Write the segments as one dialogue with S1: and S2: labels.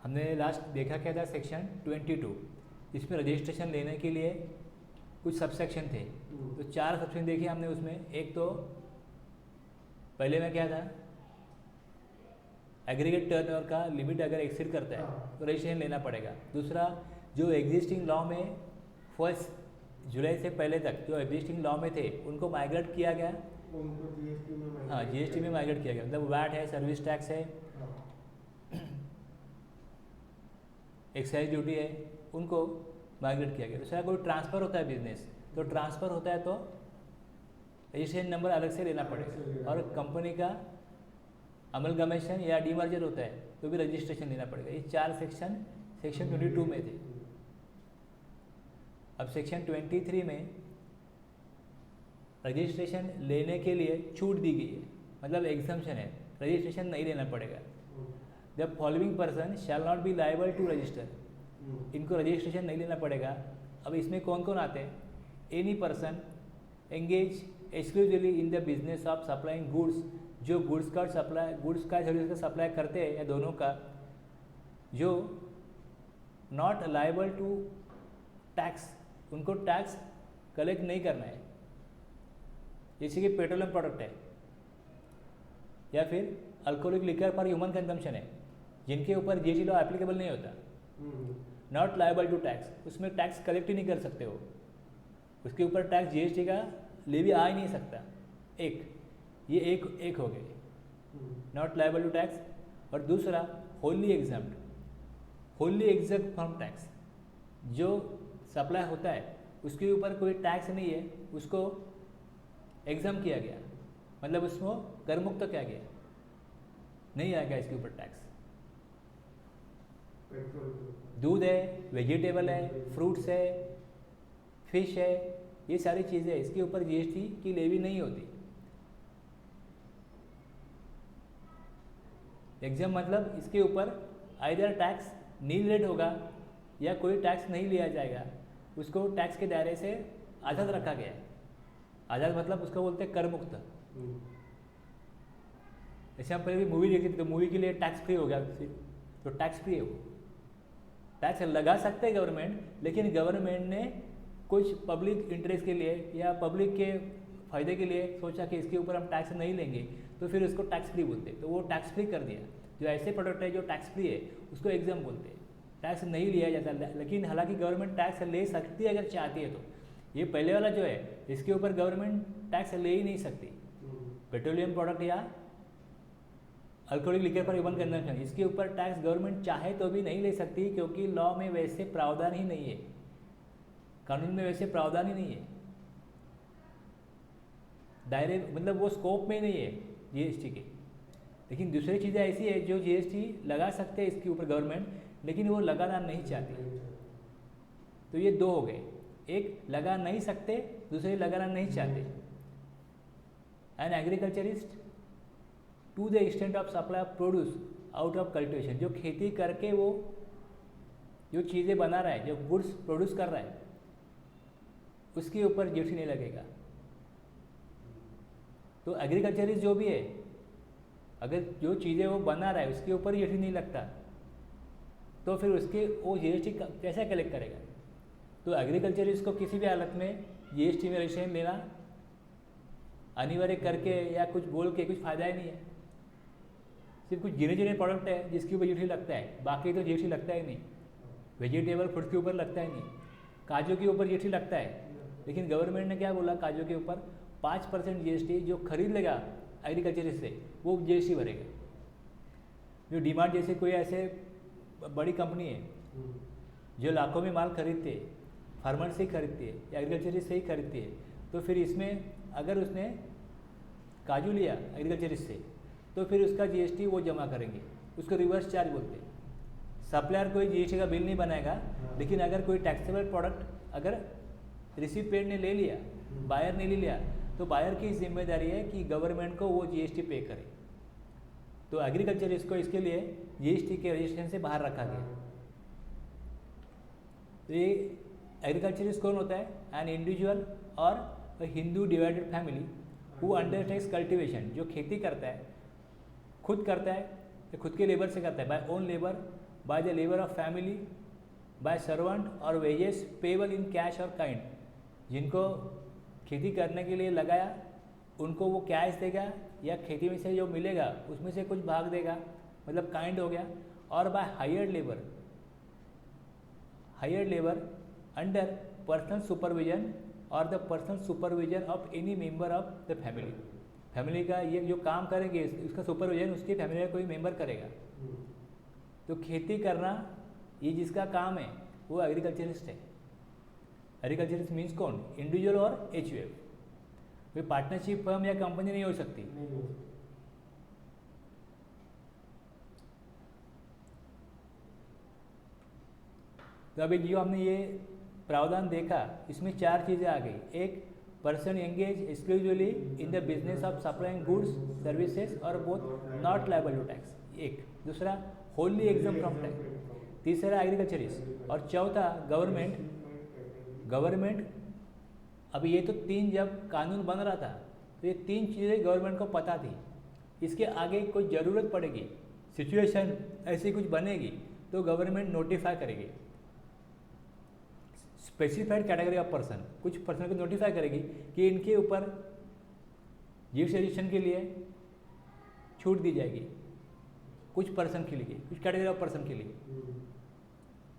S1: हमने लास्ट देखा क्या था, सेक्शन 22, इसमें रजिस्ट्रेशन लेने के लिए कुछ सबसेक्शन थे। तो 4 सबसेक्शन देखे हमने उसमें। एक तो पहले में क्या था, एग्रीगेट टर्नओवर का लिमिट अगर एक्सीड करता है तो रजिस्ट्रेशन लेना पड़ेगा। दूसरा, जो एग्जिस्टिंग लॉ में 1 जुलाई से पहले तक जो एग्जिस्टिंग लॉ में थे उनको माइग्रेट किया गया,
S2: उनको जीएसटी में
S1: हाँ जीएसटी में माइग्रेट किया गया। मतलब वैट है, सर्विस टैक्स है, एक्साइज ड्यूटी है, उनको माइग्रेट किया गया। दूसरा, कोई ट्रांसफ़र होता है बिजनेस, तो ट्रांसफ़र होता है तो रजिस्ट्रेशन नंबर अलग से लेना पड़ेगा। और कंपनी का अमलगमेशन या डीमर्जर होता है तो भी रजिस्ट्रेशन लेना पड़ेगा। ये 4 सेक्शन 22 में थे। अब सेक्शन 23 में रजिस्ट्रेशन लेने के लिए छूट दी गई है, मतलब एग्जम्पशन है, रजिस्ट्रेशन नहीं लेना पड़ेगा। The following person shall not be liable to register, इनको रजिस्ट्रेशन नहीं लेना पड़ेगा। अब इसमें कौन कौन आते हैं, any person engage exclusively in the business of supplying goods, जो गुड्स का सर्विस का सप्लाई करते हैं या दोनों का, जो नॉट लायबल टू टैक्स, उनको टैक्स कलेक्ट नहीं करना है। जैसे कि पेट्रोलियम प्रोडक्ट है या फिर alcoholic liquor for human consumption है, जिनके ऊपर जीएसटी लॉ एप्लीकेबल नहीं होता, नॉट लायबल टू टैक्स, उसमें टैक्स कलेक्ट ही नहीं कर सकते हो, उसके ऊपर टैक्स जीएसटी का ले भी आ ही नहीं सकता। ये एक हो गए, नॉट लायबल टू टैक्स। और दूसरा, wholly exempt, wholly exempt from tax, जो सप्लाई होता है उसके ऊपर कोई टैक्स नहीं है, उसको एग्जाम किया गया, मतलब उसको कर मुक्त किया गया, नहीं आएगा इसके ऊपर टैक्स। दूध है, वेजिटेबल है, फ्रूट्स है, फिश है, ये सारी चीज़ें इसके ऊपर जीएसटी की लेवी नहीं होती। एग्जाम मतलब इसके ऊपर आइदर टैक्स नील रेट होगा या कोई टैक्स नहीं लिया जाएगा, उसको टैक्स के दायरे से आज़ाद रखा गया है। आज़ाद मतलब उसको बोलते हैं कर मुक्त। जैसे हम पहले भी मूवी देखते थे तो मूवी के लिए टैक्स फ्री हो गया, तो टैक्स फ्री है वो, टैक्स लगा सकते हैं गवर्नमेंट, लेकिन गवर्नमेंट ने कुछ पब्लिक इंटरेस्ट के लिए या पब्लिक के फ़ायदे के लिए सोचा कि इसके ऊपर हम टैक्स नहीं लेंगे, तो फिर उसको टैक्स फ्री बोलते हैं, तो वो टैक्स फ्री कर दिया। जो ऐसे प्रोडक्ट है जो टैक्स फ्री है उसको एग्जाम बोलते हैं, टैक्स नहीं लिया जाता। लेकिन हालांकि गवर्नमेंट टैक्स ले सकती है अगर चाहती है तो। ये पहले वाला जो है इसके ऊपर गवर्नमेंट टैक्स ले ही नहीं सकती, पेट्रोलियम प्रोडक्ट या alcoholic liquor for human consumption, इसके ऊपर टैक्स गवर्नमेंट चाहे तो भी नहीं ले सकती, क्योंकि लॉ में वैसे प्रावधान ही नहीं है, कानून में वैसे प्रावधान ही नहीं है, दायरे मतलब वो स्कोप में नहीं है जीएसटी के। लेकिन दूसरी चीज़ें ऐसी है जो जीएसटी लगा सकते हैं इसके ऊपर गवर्नमेंट, लेकिन वो लगाना नहीं चाहती। तो ये 2 हो गए, एक लगा नहीं सकते, दूसरे लगाना नहीं चाहते। An agriculturist to the extent of supply of produce out of cultivation, जो खेती करके वो जो चीज़ें बना रहा है, जो गुड्स प्रोड्यूस कर रहा है, उसके ऊपर जीएसटी नहीं लगेगा। तो एग्रीकल्चरिस्ट जो भी है, अगर जो चीज़ें वो बना रहा है उसके ऊपर जीएसटी नहीं लगता, तो फिर उसके वो जीएसटी कैसे कलेक्ट करेगा। तो एग्रीकल्चरिस्ट को किसी भी हालत में जीएसटी में रजिस्ट्रेशन लेना अनिवार्य करके या कुछ बोल के कुछ फ़ायदा ही नहीं है। सिर्फ कुछ गिने प्रोडक्ट है जिसके ऊपर जीएसटी लगता है, बाकी तो जीएसटी लगता ही नहीं। वेजिटेबल फूड के ऊपर लगता ही नहीं, काजू के ऊपर जीएसटी लगता है, लेकिन गवर्नमेंट ने क्या बोला, काजू के ऊपर 5% जीएसटी जो खरीद लेगा एग्रीकल्चरिस्ट से वो जीएसटी भरेगा। जो डीमार्ट जैसे कोई ऐसे बड़ी कंपनी है जो लाखों में माल खरीदती है, फार्मर से ही खरीदती है या एग्रीकल्चरिस्ट से ही खरीदती है, तो फिर इसमें अगर उसने काजू लिया एग्रीकल्चरिस्ट से तो फिर उसका जीएसटी वो जमा करेंगे, उसको रिवर्स चार्ज बोलते हैं। सप्लायर कोई जीएसटी का बिल नहीं बनाएगा, लेकिन अगर कोई टैक्सेबल प्रोडक्ट अगर रिसिपिएंट ने ले लिया, बायर ने ले लिया, तो बायर की जिम्मेदारी है कि गवर्नमेंट को वो जीएसटी पे करे। तो एग्रीकल्चरिस्ट को इसके लिए जीएसटी के रजिस्ट्रेशन से बाहर रखा गया। तो ये एग्रीकल्चरिस्ट कौन होता है, एन इंडिविजुअल और Hindu divided family who undertakes cultivation, जो खेती करता है, खुद करता है, खुद के लेबर से करता है, by own labour by the labour of family by servant or wages payable in cash or kind. जिनको खेती करने के लिए लगाया उनको वो कैश देगा या खेती में से जो मिलेगा उसमें से कुछ भाग देगा, मतलब काइंड हो गया। और by hired labour under personal supervision और the personal supervision of any member of the family. Family का ये जो काम करेंगे उसका सुपरविजन उसकी फैमिली का कोई मेंबर करेगा। तो खेती करना ये जिसका काम है वो एग्रीकल्चरिस्ट है। एग्रीकल्चरिस्ट मीन्स कौन? इंडिविजुअल और एचयूएफ। कोई पार्टनरशिप फर्म या कंपनी नहीं हो सकती।
S2: नहीं हो सकती।
S1: तो अभी जो हमने ये प्रावधान देखा इसमें 4 चीज़ें आ गई। एक, person engage exclusively in the business of supplying goods services और both not liable to tax, एक। दूसरा, होली एग्जाम फ्रॉम टैक्स। तीसरा, एग्रीकल्चरिस्ट। और चौथा, गवर्नमेंट। अभी ये तो 3 जब कानून बन रहा था तो ये 3 चीज़ें गवर्नमेंट को पता थी। इसके आगे कोई ज़रूरत पड़ेगी, सिचुएशन ऐसी कुछ बनेगी तो गवर्नमेंट नोटिफाई करेगी। स्पेसिफाइड कैटेगरी ऑफ पर्सन, कुछ पर्सन को नोटिफाई करेगी कि इनके ऊपर जीएसटी रजिस्ट्रेशन के लिए छूट दी जाएगी, कुछ पर्सन के लिए, कुछ कैटेगरी ऑफ पर्सन के लिए।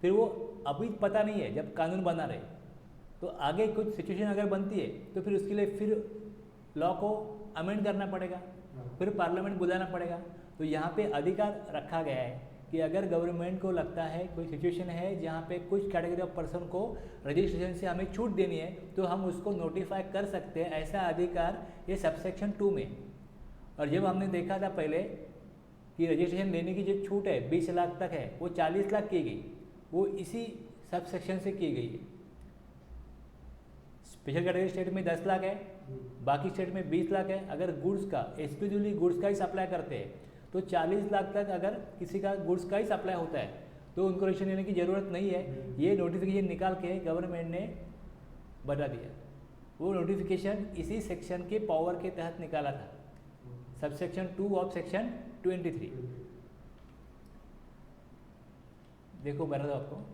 S1: फिर वो अभी पता नहीं है, जब कानून बना रहे तो आगे कुछ सिचुएशन अगर बनती है तो फिर उसके लिए फिर लॉ को अमेंड करना पड़ेगा, फिर पार्लियामेंट बुलाना पड़ेगा। तो यहाँ पे अधिकार रखा गया है कि अगर गवर्नमेंट को लगता है कोई सिचुएशन है जहाँ पे कुछ कैटेगरी ऑफ पर्सन को रजिस्ट्रेशन से हमें छूट देनी है तो हम उसको नोटिफाई कर सकते हैं। ऐसा अधिकार ये सबसेक्शन 2 में। और जब हमने देखा था पहले कि रजिस्ट्रेशन लेने की जो छूट है 20 लाख तक है, वो 40 लाख की गई, वो इसी सबसेक्शन से की गई है। स्पेशल कैटेगरी स्टेट में 10 लाख है, बाकी स्टेट में 20 लाख है। अगर गुड्स का एक्सक्लूसिवली गुड्स का ही सप्लाई करते हैं तो 40 लाख तक अगर किसी का गुड्स का ही सप्लाई होता है तो उनको रजिस्ट्रेशन लेने की ज़रूरत नहीं है। ये नोटिफिकेशन निकाल के गवर्नमेंट ने बता दिया। वो नोटिफिकेशन इसी सेक्शन के पावर के तहत निकाला था, सबसेक्शन 2 ऑफ सेक्शन 23। देखो बता दो आपको,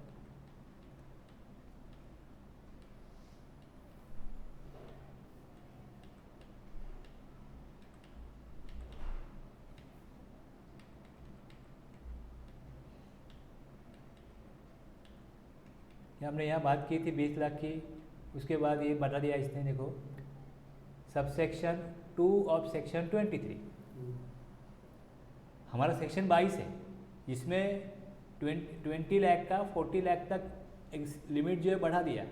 S1: हमने यहाँ बात की थी 20 लाख की, उसके बाद ये बता दिया इसने। देखो सबसेक्शन 2 ऑफ सेक्शन 23, हमारा सेक्शन 22 है जिसमें 20 लाख का 40 लाख तक लिमिट जो है बढ़ा दिया।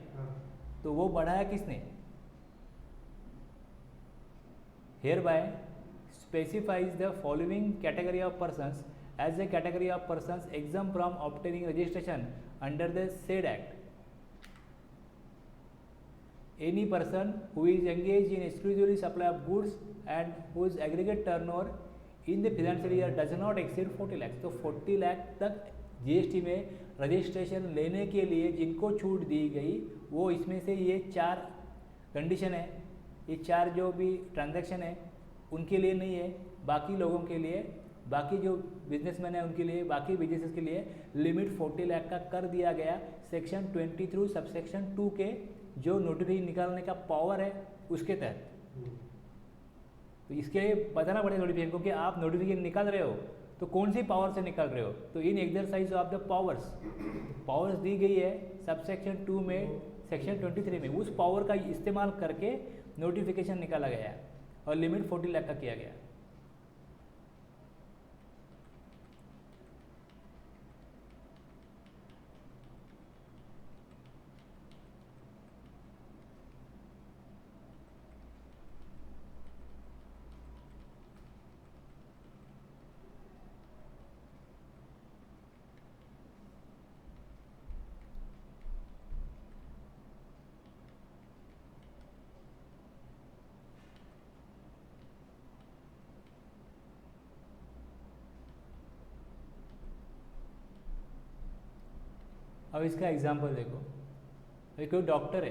S1: तो वो बढ़ाया किसने? Hereby specifies the following category of persons as a category of persons exempt from obtaining registration under the said act. Any person who is engaged in exclusively supply of goods and whose aggregate turnover in the financial year does not exceed 40 lakhs. तो 40 लाख तक GST में registration लेने के लिए जिनको छूट दी गई वो इसमें से ये 4 कंडीशन है, ये 4 जो भी ट्रांजैक्शन है उनके लिए नहीं है, बाकी लोगों के लिए, बाकी जो बिजनेसमैन है उनके लिए, बाकी बिजनेसेस के लिए लिमिट 40 लाख का कर दिया गया सेक्शन 23 सबसेक्शन 2 के जो नोटिफिकेशन निकालने का पावर है उसके तहत। तो इसके लिए बताना पड़ेगा नोटिफिकेशन को कि आप नोटिफिकेशन निकाल रहे हो तो कौन सी पावर से निकाल रहे हो। तो इन एक्सरसाइज ऑफ द पावर्स दी गई है सबसेक्शन 2 में सेक्शन 23 में, उस पावर का इस्तेमाल करके नोटिफिकेशन निकाला गया और लिमिट 40 लाख का किया गया। अब इसका एग्जांपल देखो, एक कोई डॉक्टर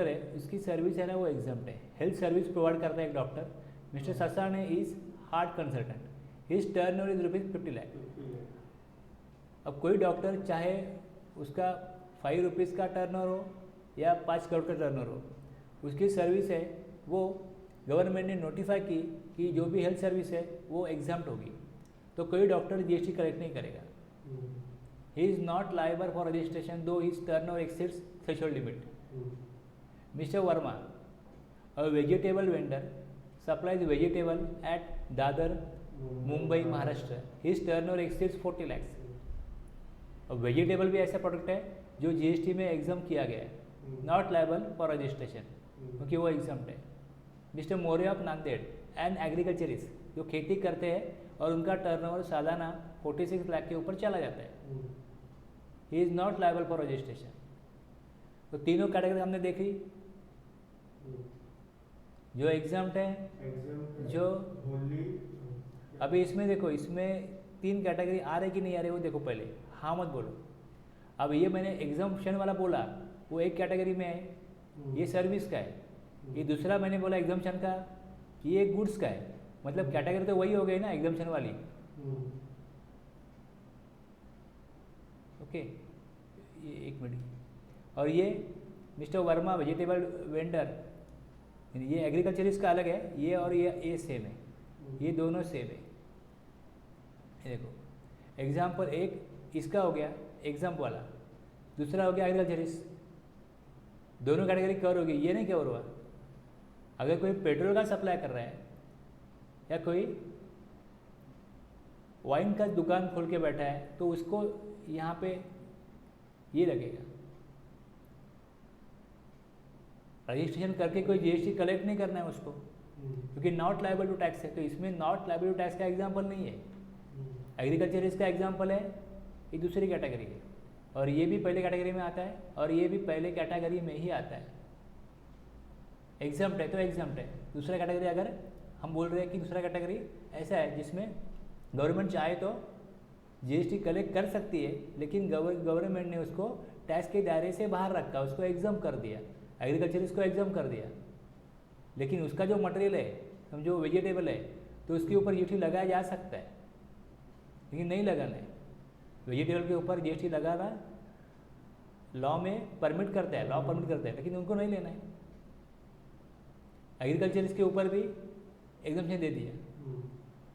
S1: है, उसकी सर्विस है ना वो एग्जाम्प्ट है, हेल्थ सर्विस प्रोवाइड करता है एक doctor. Mister Sasane is heart consultant, his turnover is ₹50 lakh. अब कोई डॉक्टर चाहे उसका 5 रुपीज़ का टर्नओवर हो या 5 करोड़ का टर्नओवर हो, उसकी सर्विस है वो गवर्नमेंट ने नोटिफाई की कि जो भी हेल्थ सर्विस है वो एग्जाम्प्ट होगी, तो कोई डॉक्टर जीएसटी कलेक्ट नहीं करेगा. He is not liable for registration though his turnover exceeds threshold limit. Mister Verma, a vegetable vendor supplies vegetable at Dadar, Mumbai, Maharashtra. His turnover exceeds 40 lakhs. अब vegetable भी ऐसा product है जो GST में exam किया गया है, नॉट लायबल फॉर रजिस्ट्रेशन, क्योंकि वो एग्जाम्प्ट है. Mister Maurya of Nanded, an agriculturist जो खेती करते हैं और उनका टर्नओवर सालाना 46 लाख के ऊपर चला जाता है, ही is not liable for registration. तो तीनों कैटेगरी हमने देखी. जो एग्जाम्प्ट है, जो अभी इसमें देखो, इसमें 3 कैटेगरी आ रहे कि नहीं आ रहे वो देखो पहले, हाँ मत बोलो. अब ये मैंने एग्जाम्पशन वाला बोला वो एक कैटेगरी में है, ये सर्विस का है. ये दूसरा मैंने बोला एग्जाम्पशन का, ये गुड्स का है. मतलब कैटेगरी तो वही हो गई ना एग्जाम्पशन वाली. ओके, ये 1 मिनट. और ये मिस्टर वर्मा वेजिटेबल वेंडर, ये एग्रीकल्चरिस्ट का अलग है, ये और ये सेम है, ये दोनों सेम है. ये देखो एग्जाम्पल एक इसका हो गया एग्जाम वाला, दूसरा हो गया एग्रीकल्चरिस्ट. दोनों कैटेगरी कवर होगी, ये नहीं कवर हुआ. अगर कोई पेट्रोल का सप्लाई कर रहा है या कोई वाइन का दुकान खोल के बैठा है तो उसको यहाँ पे ये लगेगा. रजिस्ट्रेशन करके कोई जीएसटी कलेक्ट नहीं करना है उसको, क्योंकि नॉट लायबल टू टैक्स है. तो इसमें नॉट लायबल टू टैक्स का एग्जाम्पल नहीं है. एग्रीकल्चरिस्ट का एग्जाम्पल है, ये दूसरी कैटेगरी है, और ये भी पहले कैटेगरी में आता है और ये भी पहले कैटेगरी में ही आता है. एग्जाम्प्ट है तो एग्जाम्प्ट है. दूसरा कैटेगरी अगर हम बोल रहे हैं कि दूसरा कैटेगरी ऐसा है जिसमें गवर्नमेंट चाहे तो जीएसटी कलेक्ट कर सकती है, लेकिन गवर्नमेंट ने उसको टैक्स के दायरे से बाहर रखा, उसको एग्जाम कर दिया. एग्रीकल्चरिस्ट को एग्जाम कर दिया, लेकिन उसका जो मटेरियल है, समझो वेजिटेबल है, तो उसके ऊपर जीएसटी लगाया जा सकता है, लेकिन नहीं लगाना है. वेजिटेबल के ऊपर जीएसटी लगाना लॉ में परमिट करता है, लॉ परमिट करता है, लेकिन उनको नहीं लेना है. एग्रीकल्चरिस्ट के ऊपर भी एग्जाम्पशन दे दिया.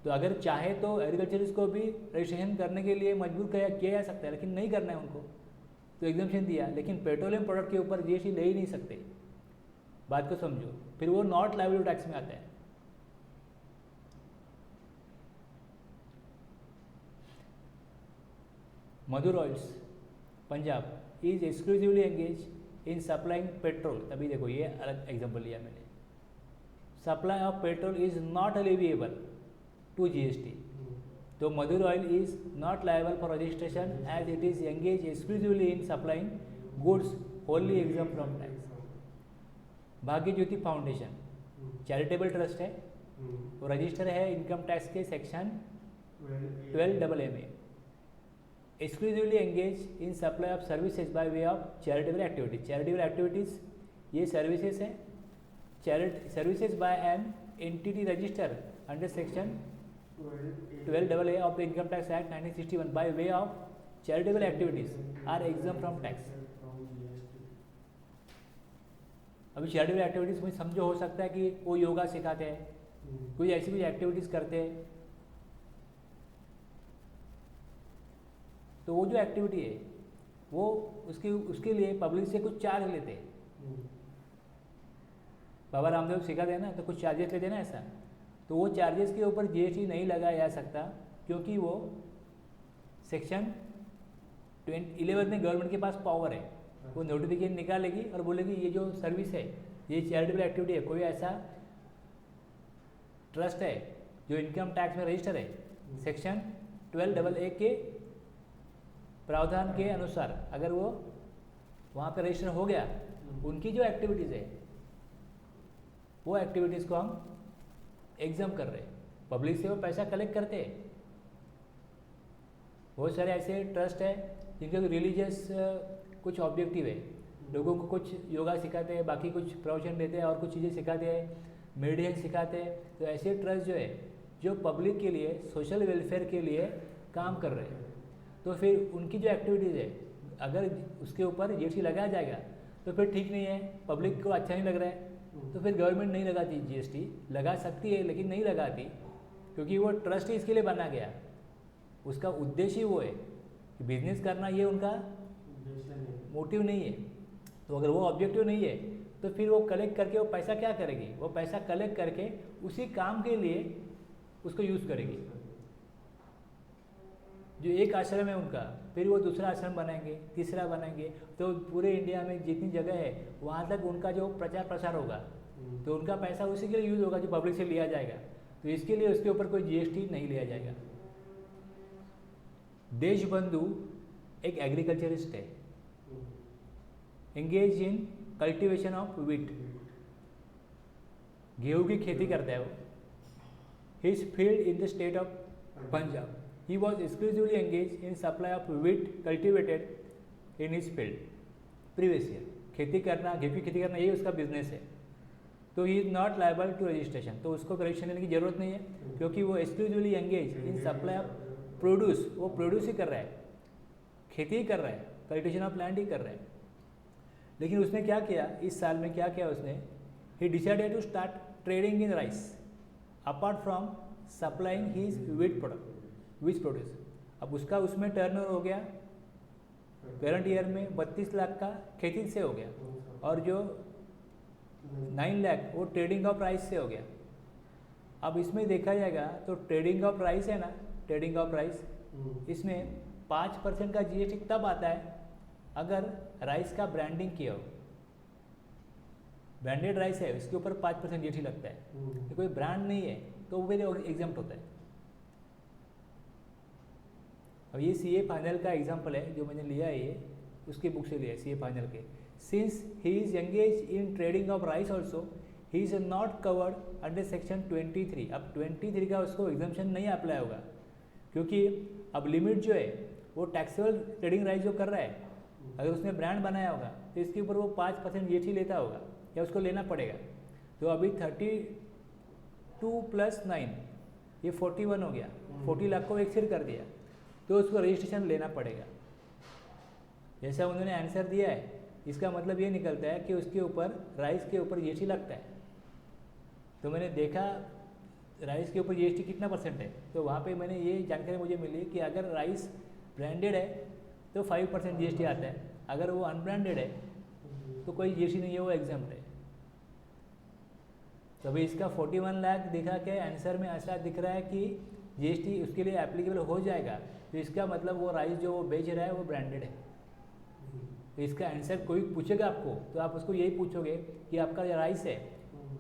S1: तो अगर चाहे तो एग्रीकल्चरिस्ट को भी रजिस्ट्रेशन करने के लिए मजबूर किया जा सकता है, लेकिन नहीं करना है उनको, तो एग्जाम्पशन दिया. लेकिन पेट्रोलियम प्रोडक्ट के ऊपर जीएसटी ले ही नहीं सकते. बात को समझो, फिर वो नॉट लायबल टू टैक्स में आता है. Madhur oils Punjab is exclusively engage in supplying petrol. तभी देखो ये अलग एग्जाम्पल लिया मैंने. Supply of petrol is not leviable to GST. तो Madhur oil is not liable for registration as it is engage exclusively in supplying goods wholly exempt from tax. Bhagya Jyoti foundation charitable trust है, वो register है income tax के section 12AA. Exclusively engage in supply of services by way of charitable activities. Charitable activities ये services है. Services by an entity register under section 12AA of the Income Tax Act 1961 by way of charitable activities are exempt from tax. अभी charitable activities में समझो हो सकता है कि वो योगा सिखाते हैं, कोई ऐसी कोई एक्टिविटीज़ करते हैं, तो वो जो एक्टिविटी है वो उसके लिए पब्लिक से कुछ चार्ज लेते हैं. बाबा रामदेव सिखाते हैं ना, तो कुछ चार्जेस लेते हैं ना ऐसा. तो वो चार्जेस के ऊपर जीएसटी नहीं लगाया जा सकता, क्योंकि वो सेक्शन 11 में गवर्नमेंट के पास पावर है. वो नोटिफिकेशन निकालेगी और बोलेगी ये जो सर्विस है, ये चैरिटेबल एक्टिविटी है, कोई ऐसा ट्रस्ट है जो इनकम टैक्स में रजिस्टर है, सेक्शन 12AA के प्रावधान के अनुसार अगर वो वहाँ पे रजिस्टर हो गया, उनकी जो एक्टिविटीज़ है वो एक्टिविटीज़ को हम एग्जाम कर रहे हैं. पब्लिक से वो पैसा कलेक्ट करते हैं. बहुत सारे ऐसे ट्रस्ट है जिनके रिलीजियस कुछ ऑब्जेक्टिव है, लोगों को कुछ योगा सिखाते हैं, बाकी कुछ प्रवचन देते हैं और कुछ चीज़ें सिखाते हैं, मेडिटेशन सिखाते हैं. तो ऐसे ट्रस्ट जो है जो पब्लिक के लिए सोशल वेलफेयर के लिए काम कर रहे हैं, तो फिर उनकी जो एक्टिविटीज़ है अगर उसके ऊपर जीएसटी लगाया जाएगा तो फिर ठीक नहीं है, पब्लिक को अच्छा नहीं लग रहा है, तो फिर गवर्नमेंट नहीं लगाती जीएसटी। लगा सकती है लेकिन नहीं लगाती, क्योंकि वो ट्रस्ट ही इसके लिए बना गया, उसका उद्देश्य ही वो है कि बिजनेस करना, ये उनका मोटिव नहीं है। तो अगर वो ऑब्जेक्टिव नहीं है तो फिर वो कलेक्ट करके वो पैसा क्या करेगी, वो पैसा कलेक्ट करके उसी काम के लिए उसको यूज़ करेगी। जो एक आश्रम है उनका, फिर वो दूसरा आश्रम बनाएंगे, तीसरा बनाएंगे, तो पूरे इंडिया में जितनी जगह है वहाँ तक उनका जो प्रचार प्रसार होगा तो उनका पैसा उसी के लिए यूज़ होगा जो पब्लिक से लिया जाएगा। तो इसके लिए उसके ऊपर कोई जीएसटी नहीं लिया जाएगा। देशबंधु एक एग्रीकल्चरिस्ट है, engage in cultivation of wheat, गेहूँ की खेती करता है वो। His field in the state of Punjab, he was exclusively engaged in supply of wheat cultivated in his field previous year। खेती करना, गेहूं की खेती करना, यही उसका बिजनेस है। तो he is not liable to registration, तो उसको रजिस्ट्रेशन लेने की जरूरत नहीं है, क्योंकि वो exclusively engage in supply of produce, वो प्रोड्यूस ही कर रहा है, खेती ही कर रहा है, कल्टिवेशन ऑफ लैंड ही कर रहा है। लेकिन उसने क्या किया, इस साल में क्या किया उसने, he decided to start trading in rice apart from supplying his wheat product which produce. अब उसका उसमें टर्नओवर हो गया करंट ईयर में 32 लाख का खेती से हो गया, और जो 9 लाख वो ट्रेडिंग ऑफ राइस से हो गया। अब इसमें देखा जाएगा तो ट्रेडिंग ऑफ राइस है ना, ट्रेडिंग ऑफ राइस, इसमें 5% का जीएसटी तब आता है अगर राइस का ब्रांडिंग किया हो। ब्रांडेड राइस है इसके ऊपर 5% जीएसटी लगता है, तो कोई ब्रांड नहीं है तो वो एग्जाम्प्ट होता है। अब ये सीए फाइनल का एग्जाम्पल है जो मैंने लिया है, ये उसकी बुक से लिया है सीए फाइनल के। Since he is engage in trading of rice also, he is not covered under section 23। अब 23 का उसको एग्जाम्पशन नहीं अप्लाई होगा, क्योंकि अब लिमिट जो है वो टैक्सेबल ट्रेडिंग राइस जो कर रहा है, अगर उसने ब्रांड बनाया होगा तो इसके ऊपर वो 5% जीएसटी लेता होगा या उसको लेना पड़ेगा। तो अभी 32 + 9 ये 41 हो गया, 40 लाख को एक्सीड कर दिया, तो उसको रजिस्ट्रेशन लेना पड़ेगा। जैसा उन्होंने आंसर दिया है, इसका मतलब ये निकलता है कि उसके ऊपर राइस के ऊपर जीएसटी लगता है। तो मैंने देखा राइस के ऊपर जीएसटी कितना % है, तो वहाँ पे मैंने ये जानकारी मुझे मिली कि अगर राइस ब्रांडेड है तो 5% जीएसटी आता है, अगर वो अनब्रांडेड है तो कोई जीएसटी नहीं है, वो एग्जाम्प्ट है। तो अभी इसका 41 लाख दिखा के आंसर में ऐसा दिख रहा है कि जीएसटी उसके लिए एप्लीकेबल हो जाएगा, तो इसका मतलब वो राइस जो वो बेच रहा है वो ब्रांडेड है। तो इसका आंसर कोई पूछेगा आपको तो आप उसको यही पूछोगे कि आपका जो राइस है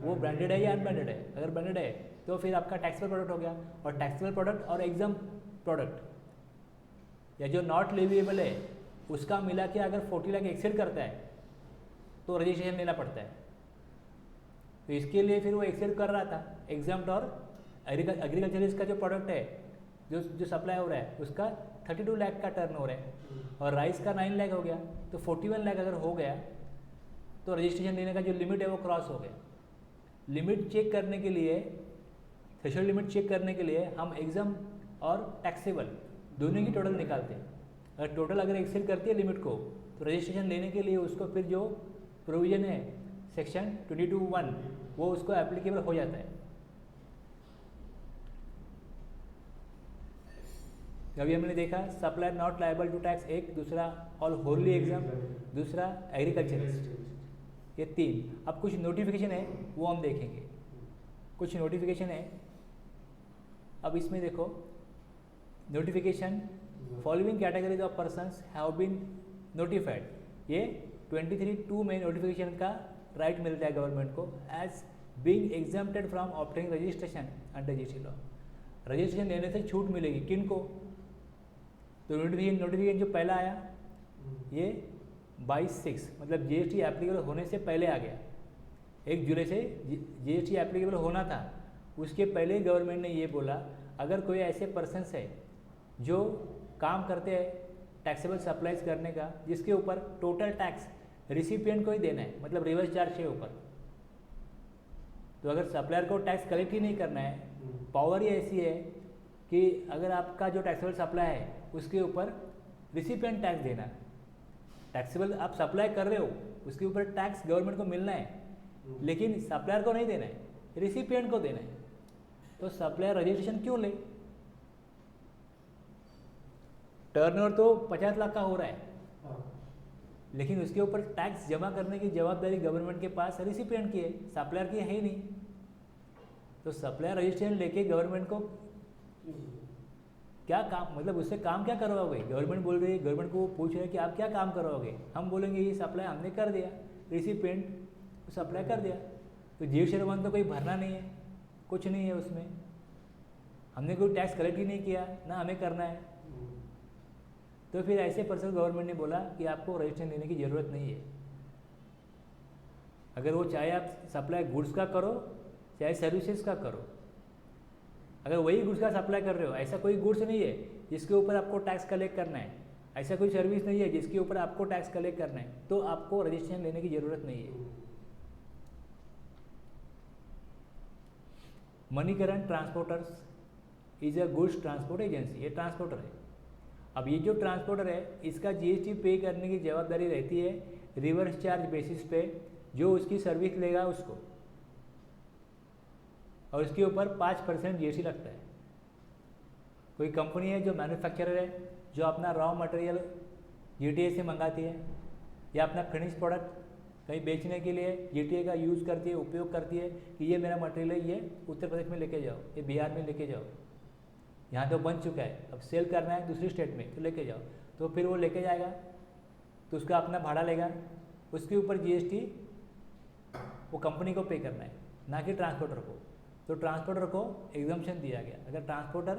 S1: वो ब्रांडेड है या अनब्रांडेड है। अगर ब्रांडेड है तो फिर आपका टैक्सेबल प्रोडक्ट हो गया, और टैक्सेबल प्रोडक्ट और एग्जाम प्रोडक्ट या जो नॉट लिवेबल है उसका मिला के अगर 40 लाख एक्सीड करता है तो रजिस्ट्रेशन लेना पड़ता है। तो इसके लिए फिर वो एक्सीड कर रहा था एग्जाम्प्ट, और एग्रीकल्चरिस्ट का जो प्रोडक्ट है जो सप्लाई हो रहा है उसका 32 लाख का टर्न हो रहा है, और राइस का 9 लाख हो गया, तो 41 लाख अगर हो गया तो रजिस्ट्रेशन लेने का जो लिमिट है वो क्रॉस हो गया। लिमिट चेक करने के लिए, थ्रेशोल्ड लिमिट चेक करने के लिए हम एग्जाम और टैक्सेबल दोनों की टोटल निकालते हैं। अगर टोटल अगर एक्सीड करती है लिमिट को तो रजिस्ट्रेशन लेने के लिए उसको फिर जो प्रोविज़न है सेक्शन 22(1) वो उसको एप्लीकेबल हो जाता है। अभी हमने देखा supplier not liable to tax, एक, दूसरा ऑल होली एग्जाम, दूसरा एग्रीकल्चरिस्ट, ये 3। अब कुछ नोटिफिकेशन है वो हम देखेंगे, कुछ नोटिफिकेशन है। अब इसमें देखो notification, following categories of persons have been notified, ये 23(2) में नोटिफिकेशन का राइट मिलता है गवर्नमेंट को as being exempted from obtaining registration under GST law. Registration लेने से छूट मिलेगी किन को, तो नोटिफिकेशन जो पहला आया ये 22/6 मतलब जीएसटी एप्लीकेबल होने से पहले आ गया। 1 जुलाई से जीएसटी एप्लीकेबल होना था, उसके पहले गवर्नमेंट ने ये बोला अगर कोई ऐसे पर्सन्स है जो काम करते हैं टैक्सेबल सप्लाईज करने का जिसके ऊपर टोटल टैक्स रिसिपिएंट को ही देना है, मतलब रिवर्स चार्ज के ऊपर, तो अगर सप्लायर को टैक्स कलेक्ट ही नहीं करना है, पावर ही ऐसी है कि अगर आपका जो टैक्सेबल सप्लाई है उसके ऊपर रिसिपिएंट टैक्स देना है। टैक्सेबल आप सप्लाई कर रहे हो, उसके ऊपर टैक्स गवर्नमेंट को मिलना है, लेकिन सप्लायर को नहीं देना है, रिसिपिएंट को देना है। तो सप्लायर रजिस्ट्रेशन क्यों ले? टर्नओवर तो 50 लाख का हो रहा है, लेकिन उसके ऊपर टैक्स जमा करने की जवाबदारी गवर्नमेंट के पास रिसिपिएंट की है, सप्लायर की है ही नहीं। तो सप्लायर रजिस्ट्रेशन लेके गवर्नमेंट को क्या काम, मतलब उससे काम क्या करवाओगे? गवर्नमेंट बोल रही है, गवर्नमेंट को पूछ रहे हैं कि आप क्या काम करवाओगे? हम बोलेंगे ये सप्लाई हमने कर दिया, रिसिपिएंट सप्लाई कर दिया, तो जीएसटी रिटर्न तो कोई भरना नहीं है, कुछ नहीं है उसमें, हमने कोई टैक्स कलेक्ट ही नहीं किया, ना हमें करना है। तो फिर ऐसे पर्सन गवर्नमेंट ने बोला कि आपको रजिस्ट्रेशन देने की ज़रूरत नहीं है। अगर वो चाहे आप सप्लाई गुड्स का करो चाहे सर्विसेज का करो, अगर वही गुड्स का सप्लाई कर रहे हो, ऐसा कोई गुड्स नहीं है जिसके ऊपर आपको टैक्स कलेक्ट करना है, ऐसा कोई सर्विस नहीं है जिसके ऊपर आपको टैक्स कलेक्ट करना है, तो आपको रजिस्ट्रेशन लेने की ज़रूरत नहीं है। Manikaran transporters is a goods transport agency, ये ट्रांसपोर्टर है। अब ये जो ट्रांसपोर्टर है इसका जीएसटी पे करने की जवाबदारी रहती है रिवर्स चार्ज बेसिस पे, जो उसकी सर्विस लेगा उसको, और उसके ऊपर 5% जीएसटी लगता है। कोई कंपनी है जो मैन्युफैक्चरर है, जो अपना रॉ मटेरियल जीटीए से मंगाती है, या अपना फिनिश प्रोडक्ट कहीं बेचने के लिए जीटीए का यूज़ करती है, उपयोग करती है कि ये मेरा मटेरियल है, ये उत्तर प्रदेश में लेके जाओ, ये बिहार में लेके जाओ, यहाँ तो बन चुका है, अब सेल करना है दूसरी स्टेट में तो लेके जाओ, तो फिर वो लेके जाएगा, तो उसका अपना भाड़ा लेगा, उसके ऊपर जीएसटी वो कंपनी को पे करना है, ना कि ट्रांसपोर्टर को। तो ट्रांसपोर्टर को एग्जम्पशन दिया गया। अगर ट्रांसपोर्टर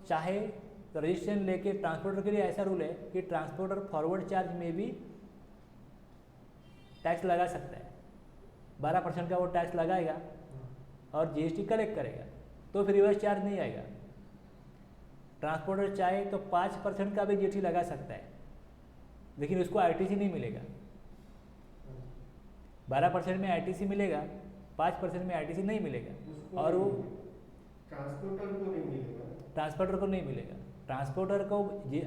S1: चाहे तो रजिस्ट्रेशन लेके, ट्रांसपोर्टर के लिए ऐसा रूल है कि ट्रांसपोर्टर फॉरवर्ड चार्ज में भी टैक्स लगा सकता है, 12% का वो टैक्स लगाएगा और जीएसटी कलेक्ट करेगा, तो फिर रिवर्स चार्ज नहीं आएगा। ट्रांसपोर्टर चाहे तो 5% का भी जीएसटी लगा सकता है, लेकिन उसको आईटीसी नहीं मिलेगा। 12% में आईटीसी मिलेगा, 5% में आईटीसी नहीं मिलेगा, और वो
S2: ट्रांसपोर्टर को नहीं मिलेगा।
S1: ट्रांसपोर्टर को नहीं मिलेगा। ट्रांसपोर्टर को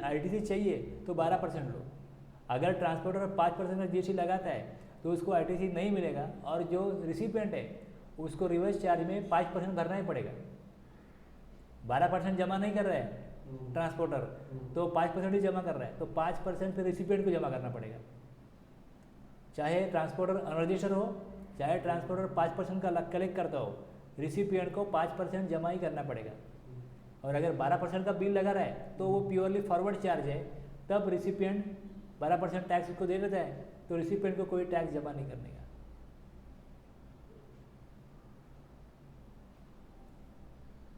S1: आईटीसी चाहिए तो 12% लो, अगर ट्रांसपोर्टर 5% का जीएसटी लगाता है तो उसको आईटीसी नहीं मिलेगा, और जो रिसिपिएंट है उसको रिवर्स चार्ज में 5% भरना ही पड़ेगा। 12% जमा नहीं कर रहा है ट्रांसपोर्टर, तो 5% ही जमा कर रहा है, तो 5% फिर रिसिपिएंट को जमा करना पड़ेगा। चाहे ट्रांसपोर्टर अनरजिस्टर्ड हो, चाहे ट्रांसपोर्टर 5% का कलेक्ट करता हो, रिसिपिएंट को 5% जमा ही करना पड़ेगा। और अगर 12% का बिल लगा रहा है तो वो प्योरली फॉरवर्ड चार्ज है, तब रिसिपिएंट 12% टैक्स उसको दे देता है, तो रिसिपिएंट को कोई टैक्स जमा नहीं करने का।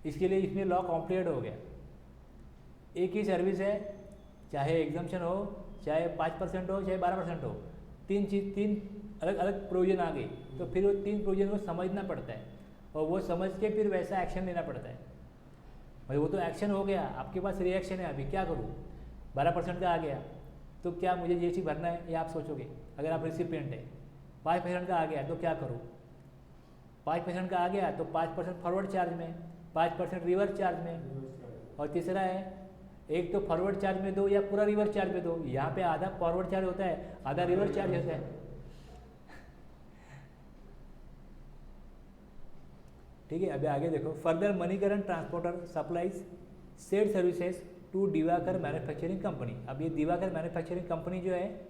S1: इसके लिए इसमें लॉ कॉम्प्लिकेट हो गया। एक ही सर्विस है, चाहे एग्जम्पशन हो, चाहे 5% हो, चाहे 12% हो, तीन अलग अलग प्रोविजन आ गई, तो फिर वो 3 प्रोविजन को समझना पड़ता है, और वो समझ के फिर वैसा एक्शन लेना पड़ता है। भाई वो तो एक्शन हो गया, आपके पास रिएक्शन है, अभी क्या करूँ? 12% का आ गया तो क्या मुझे जीएसटी भरना है, ये आप सोचोगे। अगर आप रिसिपिएंट है, 5% का आ गया तो क्या करूँ? 5% का आ गया तो 5% फॉरवर्ड चार्ज में, 5% रिवर्स चार्ज में, और तीसरा है एक तो फॉरवर्ड चार्ज में दो या पूरा रिवर्स चार्ज में दो। यहाँ पे आधा फॉरवर्ड चार्ज होता है, आधा रिवर्स चार्ज होता है। ठीक है, अभी आगे देखो। Further Manikaran transporter supplies said services to Diwakar manufacturing company. अब ये दिवाकर मैन्युफैक्चरिंग कंपनी जो है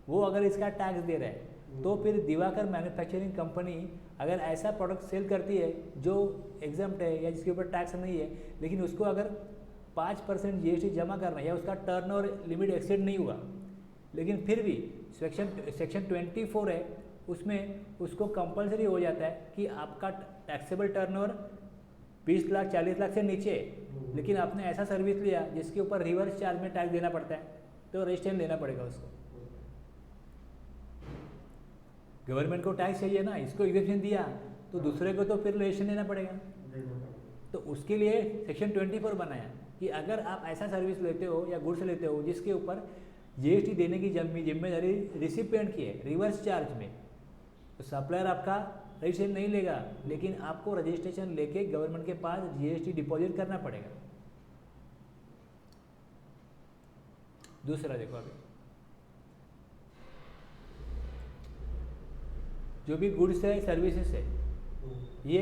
S1: वो अगर इसका टैक्स दे रहा है, तो फिर दिवाकर मैन्युफैक्चरिंग कंपनी अगर ऐसा प्रोडक्ट सेल करती है जो एग्जम्प्ट है या जिसके ऊपर टैक्स नहीं है, लेकिन उसको अगर 5% जीएसटी जमा करना है या उसका टर्नओवर लिमिट एक्सीड नहीं हुआ, लेकिन फिर भी सेक्शन 24 है, उसमें उसको कंपलसरी हो जाता है कि आपका टैक्सेबल टर्नओवर 20 लाख 40 लाख से नीचे है, लेकिन आपने ऐसा सर्विस लिया जिसके ऊपर रिवर्स चार्ज में टैक्स देना पड़ता है, तो रजिस्ट्रेशन लेना पड़ेगा उसको। गवर्नमेंट को टैक्स चाहिए ना, इसको एग्जेम्पशन दिया तो दूसरे को तो फिर रजिस्ट्रेशन लेना पड़ेगा। तो उसके लिए सेक्शन 24 बनाया कि अगर आप ऐसा सर्विस लेते हो या गुड्स लेते हो जिसके ऊपर जीएसटी देने की जिम्मेदारी रिसिपिएंट की है रिवर्स चार्ज में, तो सप्लायर आपका रजिस्ट्रेशन नहीं लेगा, लेकिन आपको रजिस्ट्रेशन लेके गवर्नमेंट के पास जीएसटी डिपॉजिट करना पड़ेगा। दूसरा देखो अभी, जो भी गुड्स है सर्विसेज है ये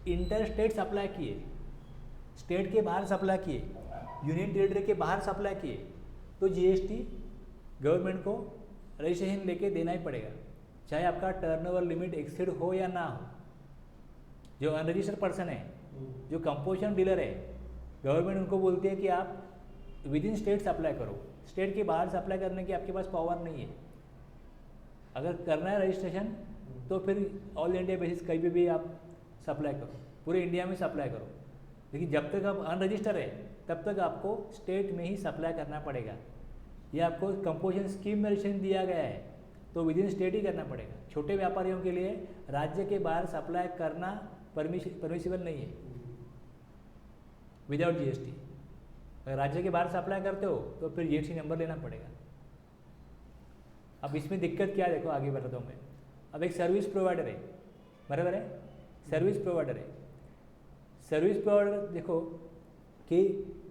S1: इंटर स्टेट सप्लाई किए, स्टेट के बाहर सप्लाई किए, यूनियन टेरिटरी के बाहर सप्लाई किए, तो जीएसटी गवर्नमेंट को रजिस्ट्रेशन लेके देना ही पड़ेगा, चाहे आपका टर्नओवर लिमिट एक्सीड हो या ना हो। जो अनरजिस्टर्ड पर्सन है, जो कंपोजिशन डीलर है, गवर्नमेंट उनको बोलती है कि आप विद इन स्टेट सप्लाई करो, स्टेट के बाहर सप्लाई करने की आपके पास पावर नहीं है। अगर करना है रजिस्ट्रेशन तो फिर ऑल इंडिया बेसिस कहीं भी आप सप्लाई करो, पूरे इंडिया में सप्लाई करो, लेकिन जब तक आप अनरजिस्टर है तब तक आपको स्टेट में ही सप्लाई करना पड़ेगा। ये आपको कंपोजिशन स्कीम में रजिस्ट्रेशन दिया गया है तो विद इन स्टेट ही करना पड़ेगा। छोटे व्यापारियों के लिए राज्य के बाहर सप्लाई करना परमिसिबल नहीं है विदाउट जीएसटी। अगर राज्य के बाहर सप्लाई करते हो तो फिर जीएसटी नंबर लेना पड़ेगा। अब इसमें दिक्कत क्या है देखो, आगे बताता हूँ मैं। अब एक सर्विस प्रोवाइडर है, बराबर है, सर्विस प्रोवाइडर है। सर्विस प्रोवाइडर देखो कि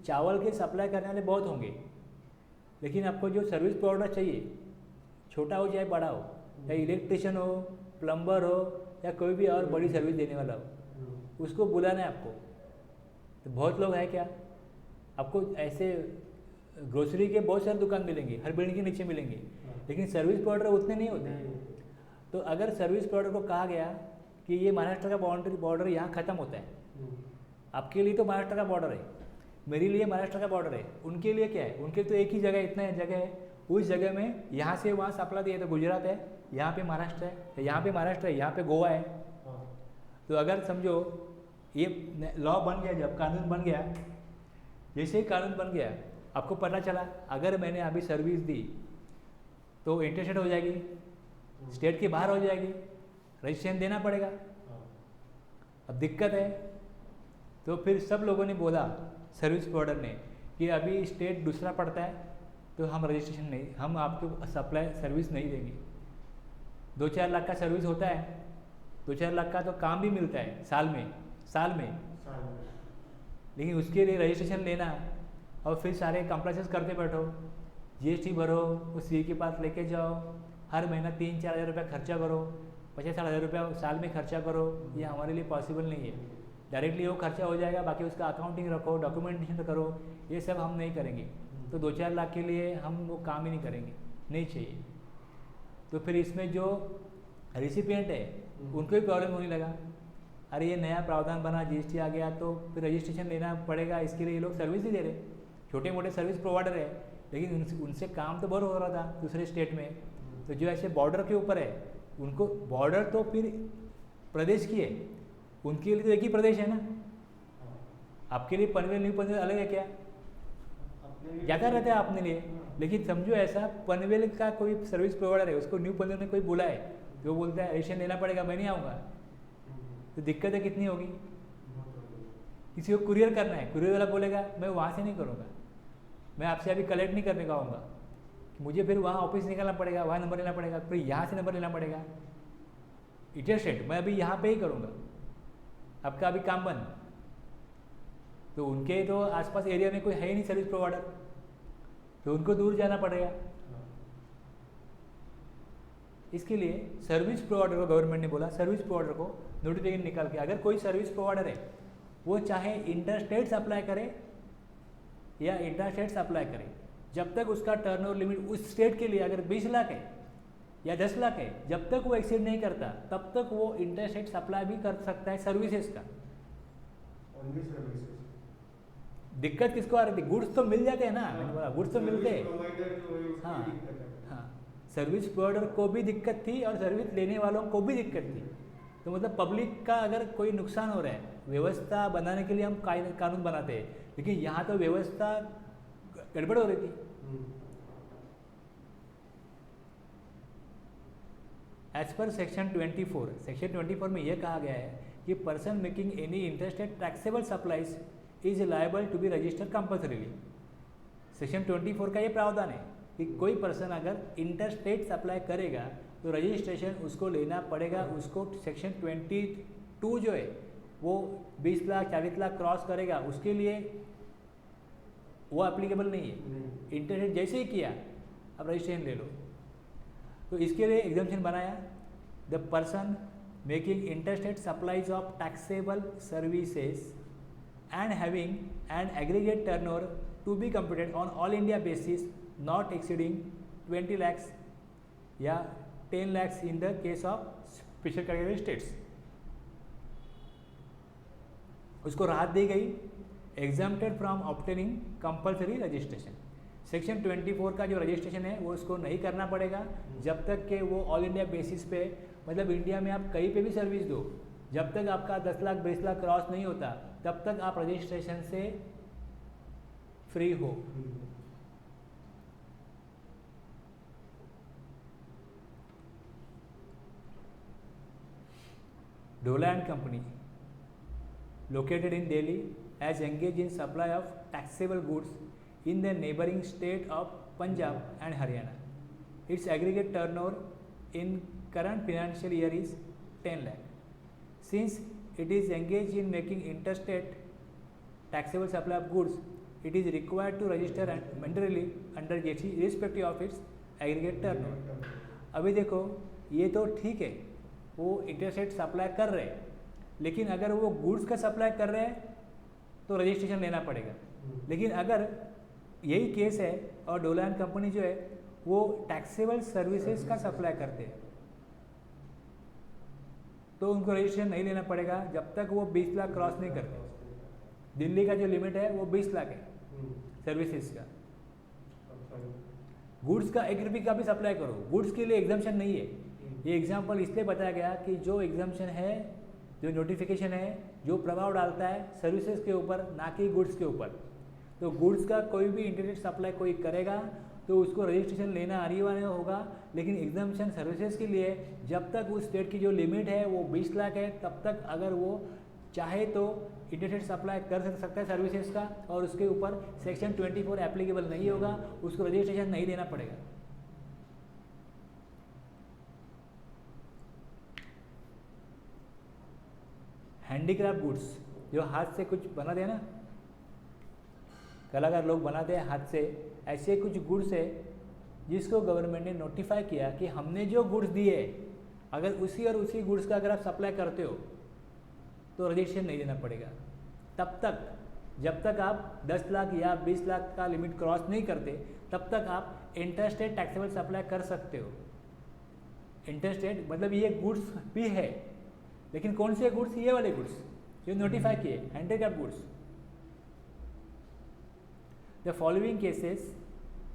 S1: चावल के सप्लाई करने वाले बहुत होंगे, लेकिन आपको जो सर्विस प्रोवाइडर चाहिए, छोटा हो चाहे बड़ा हो, चाहे इलेक्ट्रिशियन हो, प्लम्बर हो या कोई भी और बड़ी सर्विस देने वाला हो, उसको बुलाना है आपको। तो बहुत लोग हैं क्या, आपको ऐसे ग्रोसरी के बहुत सारे दुकान मिलेंगे, हर बिल्डिंग के नीचे मिलेंगे, लेकिन सर्विस प्रोवाइडर उतने नहीं होते। तो अगर सर्विस प्रोवाइडर को कहा गया कि ये महाराष्ट्र का बॉर्डर यहाँ ख़त्म होता है, आपके लिए तो महाराष्ट्र का बॉर्डर है, मेरे लिए महाराष्ट्र का बॉर्डर है, उनके लिए क्या है, उनके तो एक ही जगह, इतना जगह है, उस जगह में यहाँ से वहाँ सप्लाई दिए, तो गुजरात है, यहाँ पे महाराष्ट्र है, यहाँ पे महाराष्ट्र है, यहाँ पे गोवा है। तो अगर समझो ये लॉ बन गया, जब कानून बन गया, जैसे ही कानून बन गया आपको पता चला अगर मैंने अभी सर्विस दी तो इंटरस्टेट हो जाएगी, स्टेट के बाहर हो जाएगी, रजिस्ट्रेशन देना पड़ेगा। अब दिक्कत है, तो फिर सब लोगों ने बोला सर्विस प्रोवाइडर ने कि अभी स्टेट दूसरा पड़ता है तो हम रजिस्ट्रेशन नहीं, हम आपको सप्लाई सर्विस नहीं देंगे। 2-4 लाख का सर्विस होता है, 2-4 लाख का तो काम भी मिलता है साल में, लेकिन उसके लिए रजिस्ट्रेशन लेना और फिर सारे कंप्लाइंसेस करते बैठो, जीएसटी भरो, उस सी के पास लेके जाओ, हर महीना 3-4 हज़ार रुपया खर्चा करो, 50-60 हज़ार रुपया साल में खर्चा करो, ये हमारे लिए पॉसिबल नहीं है। डायरेक्टली वो खर्चा हो जाएगा, बाकी उसका अकाउंटिंग रखो, डॉक्यूमेंटेशन करो, ये सब हम नहीं करेंगे। तो 2-4 लाख के लिए हम वो काम ही नहीं करेंगे, नहीं चाहिए। तो फिर इसमें जो रिसिपिएंट है उनको भी प्रॉब्लम होने लगा, अरे ये नया प्रावधान बना, जीएसटी आ गया तो फिर रजिस्ट्रेशन लेना पड़ेगा, इसके लिए ये लोग सर्विस नहीं दे रहे। छोटे मोटे सर्विस प्रोवाइडर है, लेकिन उनसे काम तो बहुत हो रहा था दूसरे स्टेट में। तो जो ऐसे बॉर्डर के ऊपर है, उनको बॉर्डर तो फिर प्रदेश की है, उनके लिए तो एक ही प्रदेश है ना। आपके लिए पनवेल न्यू पनवेल अलग है क्या, ज़्यादा रहता है अपने लिए। लेकिन समझो ऐसा पनवेल का कोई सर्विस प्रोवाइडर है, उसको न्यू पनवेल में कोई बुलाए, जो बोलता है रजिस्ट्रेशन लेना पड़ेगा, मैं नहीं आऊँगा, तो दिक्कतें कितनी होगी। किसी को कुरियर करना है, कुरियर वाला बोलेगा मैं वहाँ से नहीं करूँगा, मैं आपसे अभी कलेक्ट नहीं करने का आऊँगा, मुझे फिर वहाँ ऑफिस निकालना पड़ेगा, वहाँ नंबर लेना पड़ेगा, फिर यहाँ से नंबर लेना पड़ेगा, इंटरस्टेट मैं अभी यहाँ पे ही करूँगा, आपका अभी काम बंद। तो उनके तो आसपास एरिया में कोई है ही नहीं सर्विस प्रोवाइडर, तो उनको दूर जाना पड़ेगा। इसके लिए सर्विस प्रोवाइडर को गवर्नमेंट ने बोला, सर्विस प्रोवाइडर को नोटिफिकेशन निकाल के, अगर कोई सर्विस प्रोवाइडर है वो चाहे इंटरस्टेट सप्लाई करे या इंटरस्टेट सप्लाई करे, जब तक उसका टर्नओवर लिमिट उस स्टेट के लिए अगर 20 लाख है या 10 लाख है, जब तक वो एक्सीड नहीं करता तब तक वो इंटरस्टेट सप्लाई भी कर सकता है सर्विसेज का। दिक्कत किसको आ रही थी, गुड्स तो मिल जाते हैं ना, मैंने बोला गुड्स तो मिलते हैं। हाँ हाँ, सर्विस प्रोवाइडर को भी दिक्कत थी और सर्विस लेने वालों को भी दिक्कत थी। तो मतलब पब्लिक का अगर कोई नुकसान हो रहा है, व्यवस्था बनाने के लिए हम कानून बनाते हैं, लेकिन यहाँ तो व्यवस्था गड़बड़ हो रही थी। एज पर सेक्शन 24 में यह कहा गया है कि person making any interstate taxable supplies is liable to be registered compulsorily. Section 24 का ये प्रावधान है कि कोई पर्सन अगर इंटरस्टेट सप्लाई करेगा तो रजिस्ट्रेशन उसको लेना पड़ेगा। उसको सेक्शन 22 जो है वो 20 लाख 40 लाख क्रॉस करेगा, उसके लिए वो एप्लीकेबल नहीं है।
S2: नहीं।
S1: इंटरस्टेट जैसे ही किया अब रजिस्ट्रेशन ले लो। तो इसके लिए एग्जाम्पशन बनाया, the person making interstate supplies of taxable services and having an aggregate turnover to be computed on all India basis not exceeding 20 lakhs या 10 lakhs in the case of special category states. उसको राहत दी गई, exempted from obtaining compulsory registration. Section 24 का जो registration है वो उसको नहीं करना पड़ेगा जब तक कि वो ऑल इंडिया बेसिस पे, मतलब इंडिया में आप कहीं पे भी सर्विस दो, जब तक आपका 10 लाख 20 लाख क्रॉस नहीं होता तब तक आप रजिस्ट्रेशन से फ्री हो। Dhola and Company, located in Delhi, has engaged in supply of taxable goods in the neighboring state of Punjab and Haryana. Its aggregate turnover in current financial year is 10 lakh. Since it is engaged in making interstate taxable supply of goods, it is required to register and mandatorily under GST irrespective of its aggregate turnover. अभी देखो ये तो ठीक है, वो interstate supply कर रहे हैं, लेकिन अगर वो गुड्स का सप्लाई कर रहे हैं तो रजिस्ट्रेशन लेना पड़ेगा। लेकिन अगर यही केस है और डोला एंड कंपनी जो है वो टैक्सेबल सर्विसेज का सप्लाई करते हैं तो उनको रजिस्ट्रेशन नहीं लेना पड़ेगा जब तक वो 20 लाख क्रॉस नहीं करते। दिल्ली का जो लिमिट है वो 20 लाख है सर्विसेज का। गुड्स का 1 रुपये का भी सप्लाई करो, गुड्स के लिए एग्जाम्पशन नहीं है। ये एग्जाम्पल इसलिए बताया गया कि जो एग्जाम्पशन है, जो नोटिफिकेशन है, जो प्रभाव डालता है सर्विसेज के ऊपर, ना कि गुड्स के ऊपर। तो गुड्स का कोई भी इंटरनेट सप्लाई कोई करेगा तो उसको रजिस्ट्रेशन लेना अनिवार्य होगा, लेकिन एग्जाम्पशन सर्विसेज के लिए जब तक उस स्टेट की जो लिमिट है वो 20 लाख है तब तक अगर वो चाहे तो इंटरनेट सप्लाई कर सकता है सर्विसेज का, और उसके ऊपर सेक्शन 24 एप्लीकेबल नहीं होगा, उसको रजिस्ट्रेशन नहीं देना पड़ेगा। हैंडीक्राफ्ट गुड्स, जो हाथ से कुछ बनाते हैं ना, कलाकार लोग बनाते हैं हाथ से, ऐसे कुछ गुड्स है जिसको गवर्नमेंट ने नोटिफाई किया कि हमने जो गुड्स दिए अगर उसी और उसी गुड्स का अगर आप सप्लाई करते हो तो रजिस्ट्रेशन नहीं देना पड़ेगा तब तक, जब तक आप 10 लाख या 20 लाख का लिमिट क्रॉस नहीं करते तब तक आप इंटरस्टेट टैक्सेबल सप्लाई कर सकते हो। इंटरस्टेट मतलब ये गुड्स भी है, लेकिन कौन से गुड्स? ये वाले गुड्स जो नोटिफाई किए, handicraft goods. The following cases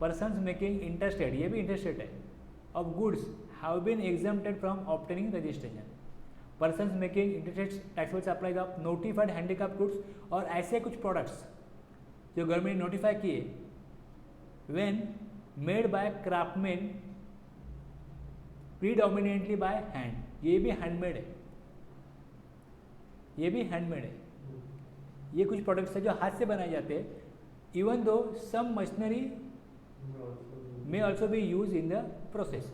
S1: persons making interstate, ये भी इंटरस्टेट है, of goods have been exempted from obtaining registration. Persons making interstate taxable supply of notified handicraft goods, और ऐसे कुछ प्रोडक्ट्स जो गवर्नमेंट ने नोटिफाई किए, when made by craftsman predominantly by hand, ये भी हैंडमेड है, ये भी हैंडमेड है। ये कुछ प्रोडक्ट्स है जो हाथ से बनाए जाते हैं, इवन दो सम मशीनरी में also be use in the process.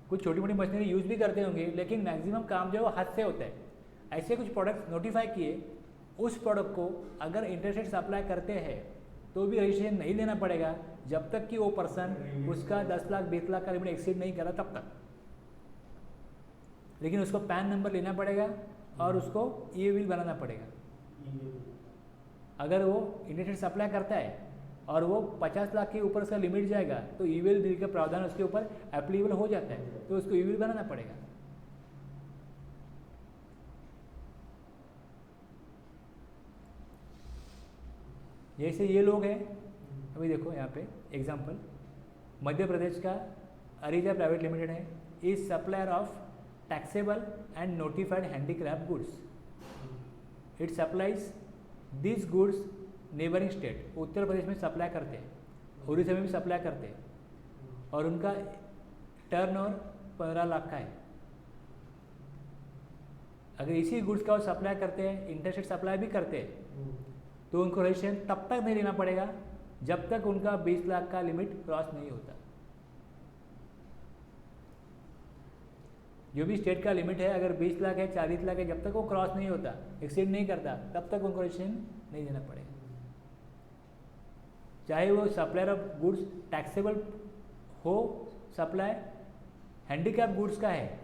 S1: कुछ छोटी मोटी मशीनरी यूज भी करते होंगे, लेकिन मैक्सिमम काम जो है वो हाथ से होता है। ऐसे कुछ प्रोडक्ट्स नोटिफाई किए, उस प्रोडक्ट को अगर इंटरस्टेट सप्लाई करते हैं तो भी रजिस्ट्रेशन नहीं लेना पड़ेगा जब तक कि वो पर्सन उसका 10 लाख 20 लाख का लिमिट एक्सीड नहीं करा तब तक। लेकिन उसको पैन नंबर लेना पड़ेगा और उसको ई बिल बनाना पड़ेगा। अगर वो इंटरनेट सप्लाई करता है और वो 50 लाख के ऊपर उसका लिमिट जाएगा तो ई बिल का प्रावधान उसके ऊपर एप्लीकेबल हो जाता है, तो उसको ई बिल बनाना पड़ेगा। जैसे ये लोग हैं, अभी देखो यहाँ पे एग्जांपल, मध्य प्रदेश का अरीजा प्राइवेट लिमिटेड है, is supplier of taxable and notified handicraft goods. It supplies this goods neighbouring state, Uttar Pradesh में सप्लाई करते हैं, उड़ीसा में भी सप्लाई करते हैं, और उनका टर्नओवर 15 लाख का है। अगर इसी गुड्स का वो सप्लाई करते हैं, इंटरस्टेट सप्लाई भी करते हैं, तो उनको रजिस्ट्रेशन तब तक नहीं लेना पड़ेगा जब तक उनका 20 लाख का लिमिट क्रॉस नहीं होता। जो भी स्टेट का लिमिट है, अगर 20 लाख है 40 लाख है, जब तक वो क्रॉस नहीं होता, एक्सीड नहीं करता, तब तक उनको रजिस्ट्रेशन नहीं देना पड़ेगा। चाहे वो सप्लायर ऑफ गुड्स टैक्सेबल हो, सप्लाई हैंडीक्रैफ्ट गुड्स का है,